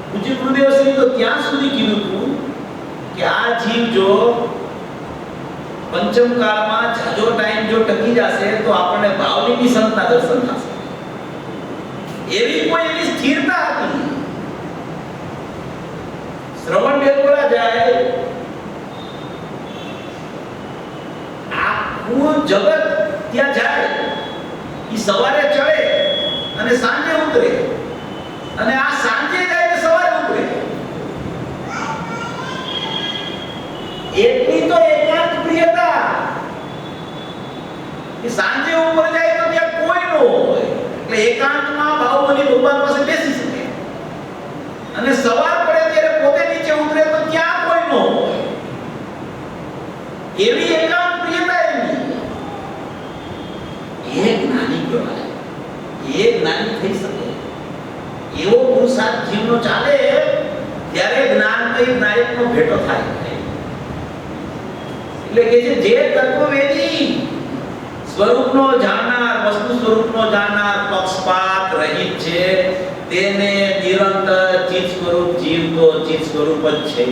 પૂજ્ય ગુરુદેવ શ્રી તો ત્યાં સુધી કીધું હતું કે આ જીવ જો પંચમ કાળમાં જાજો ટાઈમ જો ટકી જશે તો આપણને બાવલીની સંતના દર્શન થશે. એવી કોઈ એની સ્થિરતા હતી. શ્રવણ બેલગોળા જાય, આખું જગત ત્યાં જાય, ઈ સવારે ચડે અને સાંજે ઉતરે, અને આ સાંજે જાય ને સવારે ઉતરે. એટલી તો એકાંત પ્રિયતા કે સાંજે ઉપર જાય તો ત્યાં કોઈ ન હોય, એટલે એકાંતમાં બાહુબલી ભગવાન પાસે બેસી શકે, અને સવાર પડે ત્યારે પોતે નીચે ઉતરે તો ત્યાં કોઈ ન હોય. એવી એકાંત પ્રિયતા એની. એ જ્ઞાની કહેવાય. એ જ્ઞાની થઈ શકે. એવો પુરુષાર્થ જીવનો ચાલે ત્યારે જ્ઞાનમય નાયકનો ભેટો થાય. એટલે કે જે તત્વવેદી સ્વરૂપનો જાણનાર, વસ્તુ સ્વરૂપનો જાણનાર, પક્ષપાત રહિત છે, તેને નિરંતર ચિત્ત સ્વરૂપ જીવ તો ચિત્ત સ્વરૂપ જ છે.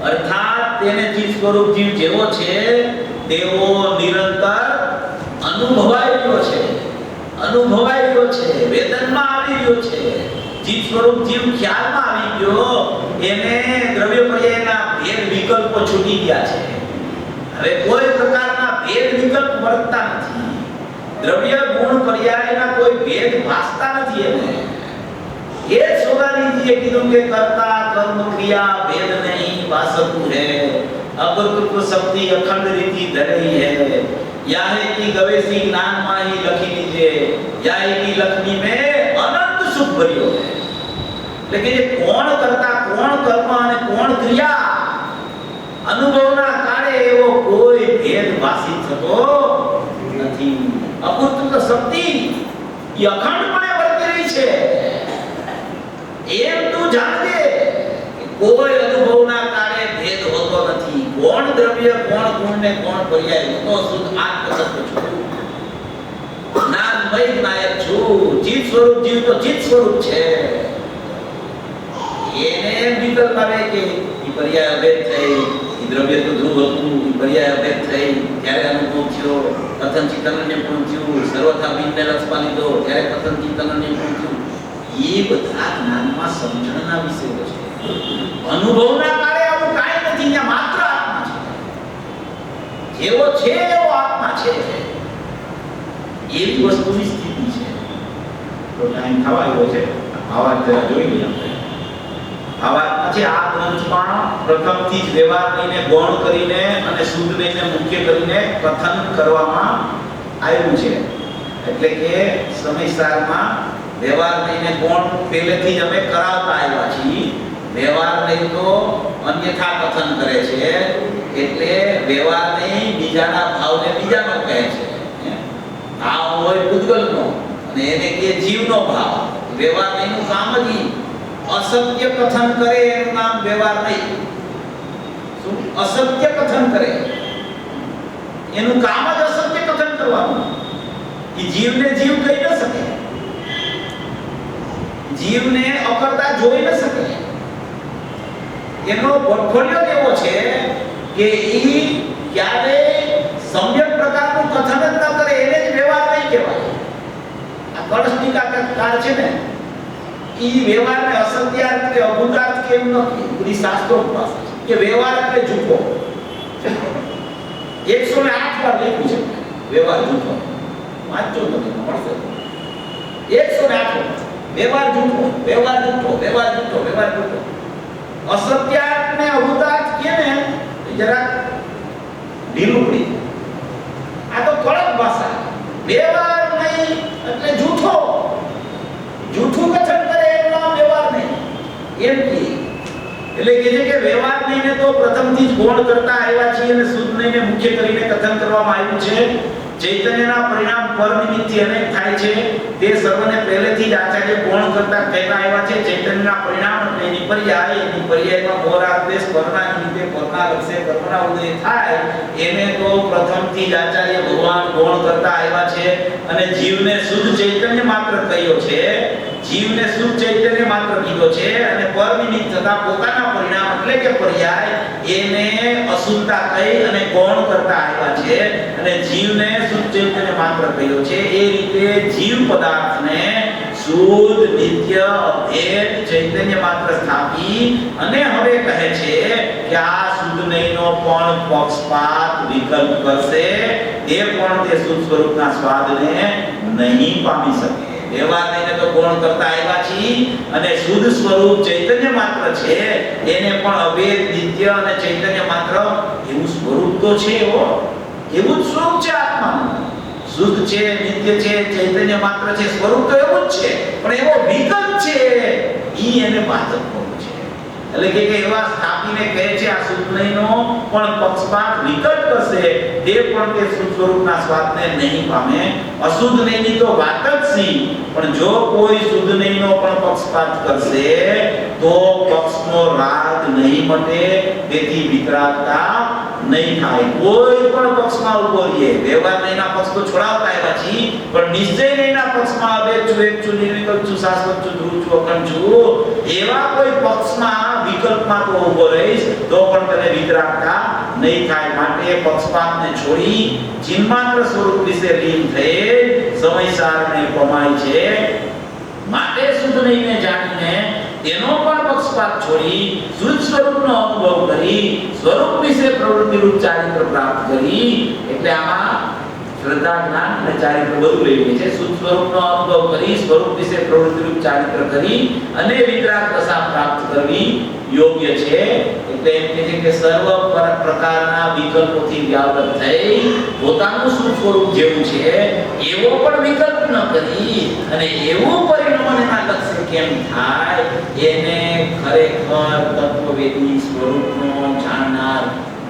અર્થાત તેને ચિત્ત સ્વરૂપ જીવ જેવો છે તેવો નિરંતર અનુભવાઈ રહ્યો છે, અનુભવાઈ રહ્યો છે, વેદનમાં આવી રહ્યો છે. ચિત્ત સ્વરૂપ જીવ ખ્યાલમાં આવી ગયો, એને દ્રવ્ય પર્યાયના ભેદ વિકલ્પો છૂટી ગયા છે. હવે કોઈ પ્રકારના ભેદ વિકલ્પ વર્તતા નથી. દ્રવ્ય ગુણ પર્યાયના કોઈ ભેદ ભાસતા નથી એને. એ સોગાનીજીએ કીધું કે કર્તા કર્મ ક્રિયા ભેદ નહીં ભાસતું હે, અકૃત્વ શક્તિ અખંડ રીતિ ધરી હે, याहे की गवेसी ज्ञान माही लखी लीजे, याहे की लक्ष्मी में अनंत सुख भर्यो है. એટલે કે જે કોણ કરતા, કોણ કર્મ અને કોણ ક્રિયા, અનુભવના કાળે એવો કોઈ ભેદ ભાસિત થતો નથી. અકૃત્વ શક્તિ એ અખંડપણે વર્તી રહી છે. એમ તું જાણજે કે કોઈ અનુભવના કાળે ભેદ હોતો નથી. કોણ દ્રવ્ય, કોણ ગુણ ને કોણ પર્યાય, તો શુદ્ધ આત્મ સત્ય છું. જ્ઞાનમય નાયક છું. ચિત્ત સ્વરૂપ જીવ તો ચિત્ત સ્વરૂપ છે. એને વિકલ્પ આવે કે ઈ પર્યાય ભેદ થઈ, ઈ દ્રવ્ય તો ધ્રુવ હતું, ઈ પર્યાય ભેદ થઈ, ત્યારે અનુભવ થયો, કથન ચિંતનને પહોંચ્યું, સર્વથા બિનને લક્ષમાં લીધો, ત્યારે કથન ચિંતનને પહોંચ્યું. એ બધા જ્ઞાનમાં સમજણના વિષયો છે. અનુભવના કાળે આવું કાંઈ નથી. ત્યાં માત્ર આત્મા છે. જેવો છે એવો આત્મા છે. એવી વસ્તુની સ્થિતિ છે. તો ટાઈમ થવા આવ્યો છે. આવા જરા જોઈ લઈએ આપણે. આવા પછી આ ગ્રંથમાં પ્રથમથી જ વ્યવહાર લઈને ગૌણ કરીને અને શુદ્ધ લઈને મુખ્ય કરીને કથન કરવામાં આવ્યું છે. એટલે કે સમયસારમાં વ્યવહાર લઈને ગૌણ પહેલેથી જ અમે કરાવતા આવ્યા છીએ. વ્યવહાર લઈ તો અન્યથા કથન કરે છે, એટલે વ્યવહાર નહીં બીજાના ભાવને બીજાનો કહે છે. ભાવ હોય પૂતગલનો અને એને કે જીવનો ભાવ. વ્યવહાર નહીંનું કામ જ અસત્ય કથન કરે એનું નામ વ્યવહાર નહીં. શું? અસત્ય કથન કરે એનું કામ જ અસત્ય કથન કરવાનું. એ જીવને જીવ કહી ન શકે, જીવને અકર્તા જોઈ ન શકે. એનો પોર્ટફોલિયો એવો છે કે ઈ ક્યારે સમ્યક પ્રકારનું કથન જ ન કરે, એને જ વ્યવહાર નહીં કહેવાય. આ કળશનિકાકાર છે ને, ઈ વ્યવહારને અસત્યાર્થ કે અભૂતાર્થ કેમ નથી. બધી શાસ્ત્રો કે વ્યવહાર એટલે જૂઠો. 108 વાર લખ્યું છે વ્યવહાર જૂઠો. વાંચો તમે મળશે 108 વ્યવહાર જૂઠો, વ્યવહાર જૂઠો, વ્યવહાર જૂઠો, વ્યવહાર જૂઠો. અસત્યાર્થ ને અભૂતાર્થ કે ને જરા ઢીલું પડી. આ તો કડક ભાષા. વ્યવહાર નહીં એમ કે એટલે કે છે કે વ્યવહાર નહીને તો પ્રથમથી જ ગૌણ કરતા આવ્યા છીએ અને શુદ્ધ નહીને મુખ્ય કરીને કથન કરવામાં આવ્યું છે. ચૈતન્યના પરિણામ પર નિમિત્તથી અનેક થાય છે તે સર્વને પહેલેથી જ આચાર્ય ગૌણ કરતા કહેતા આવ્યા છે. ચૈતન્યના પરિણામ એટલે એની પર્યાયમાં મોરા દ્વેષ પરના નિમિત્તે પરના લક્ષે કર્મના ઉદય થાય એને તો પ્રથમથી જ આચાર્ય ભગવાન ગૌણ કરતા આવ્યા છે. અને જીવને શુદ્ધ ચૈતન્ય માત્ર કહ્યો છે, જીવને શુદ્ધ ચૈતન્ય માત્ર કીધો છે અને પર નિમિત્ત થતા પોતાના પરિણામ એટલે કે પર્યાય એને અશુદ્ધતા કહી અને ગૌણ કરતા આવ્યા છે. અને જીવને શુદ્ધ ચૈતન્ય માત્ર કહ્યો છે. એ રીતે જીવ પદાર્થને શુદ્ધ નિત્ય અભેદ ચૈતન્ય માત્ર સ્થાપી અને હવે કહે છે કે આ શુદ્ધ નહીનો પણ પક્ષપાત વિકલ્પ કરશે તે પણ તે શુદ્ધ સ્વરૂપના સ્વાદને નહીં પામી શકે. વ્યવહાર નહીને તો ગૌણ કરતા આવ્યા છીએ અને શુદ્ધ સ્વરૂપ ચૈતન્ય માત્ર છે એને પણ અભેદ નિત્ય અને ચૈતન્ય માત્ર એવું સ્વરૂપ તો છે. એવું જ સ્વરૂપ છે આત્માનું. શુદ્ધ છે, નિત્ય છે, ચૈતન્ય માત્ર છે, સ્વરૂપ તો એવું જ છે પણ એવો વિકલ્પ છે ઈ એને બાધક કરવું છે. એટલે કે એવા સ્થાપીને કહે છે આ શુદ્ધ નહીનો પણ પક્ષપાત વિકલ્પ કરશે તે પણ તે શુદ્ધ સ્વરૂપના સ્વાદને નહીં પામે. અશુદ્ધ નહીની તો વાત જ સી પણ જો કોઈ શુદ્ધ નહીનો પણ પક્ષપાત કરશે તો પક્ષનો રાગ નહીં મટે, તેથી વિતરાગતા નહીં થાય. કોઈ પણ પક્ષમાં ઉભો રહીએ, વ્યવહાર નહીંના પક્ષ તો છોડાવતા આવ્યા છીએ પણ નિશ્ચય નહીંના પક્ષમાં અભેદ છું, એક છું, નિર્વિકલ્પ છું, શાશ્વત છું, ધ્રુવ છું, અખંડ છું એવા કોઈ પક્ષમાં વિકલ્પમાં તો ઉભો રહીશ તો પણ તને વિતરાગતા નહીં થાય. માટે પક્ષપાતને છોડી ચિન્માત્ર સ્વરૂપ વિશે લીન થઈ સમયસારને પ્રમાય છે. માટે શુદ્ધ નહીંને જાણીને તેનો પણ પક્ષપાત છોડી શુદ્ધ સ્વરૂપનો અનુભવ કરી સ્વરૂપ વિશે પ્રવૃત્તિ રૂપ ચારિત્ર પ્રાપ્ત કરી. એટલે આમાં શ્રદ્ધા, જ્ઞાન અને ચારિત્ર બધું લઈ છે. શુદ્ધ સ્વરૂપનો અનુભવ કરી સ્વરૂપ વિશે પ્રવૃત્તિ રૂપ ચારિત્ર કરી અને વિતરાગ દશા પ્રાપ્ત કરવી યોગ્ય છે. એટલે એમ કહે છે કે સર્વ પ્રકારના વિકલ્પોથી વ્યાવૃત થઈ પોતાનું શુદ્ધ સ્વરૂપ જેવું છે એવો પણ વિકલ્પ ન કરી અને એવું પરિણામ એના લક્ષ્ય કેમ થાય એને ખરેખર તત્વવેદી સ્વરૂપનો જાણનાર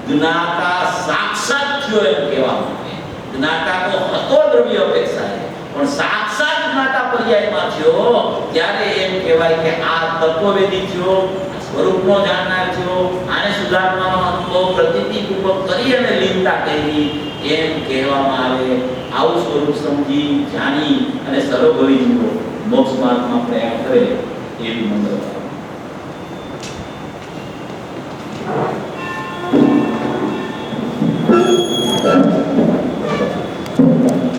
જ્ઞાતા સાક્ષાત થયો એમ કહેવામાં આવે. જ્ઞાતા તો હતો દ્રવ્ય અપેક્ષાએ પણ સાક્ષાત જ્ઞાતા પર્યાયમાં થયો ત્યારે એમ કહેવાય કે આ તત્વવેદી થયો, સ્વરૂપનો જાણનાર થયો. આને સુધારવાનો અનુભવ પ્રતીતિપૂર્વક કરી અને લીનતા કરી એમ કહેવામાં આવે. આવું સ્વરૂપ સમજી જાણી અને સર્વભવી જીવો મોક્ષ માર્ગમાં પ્રયાણ કરે એવી મંગળ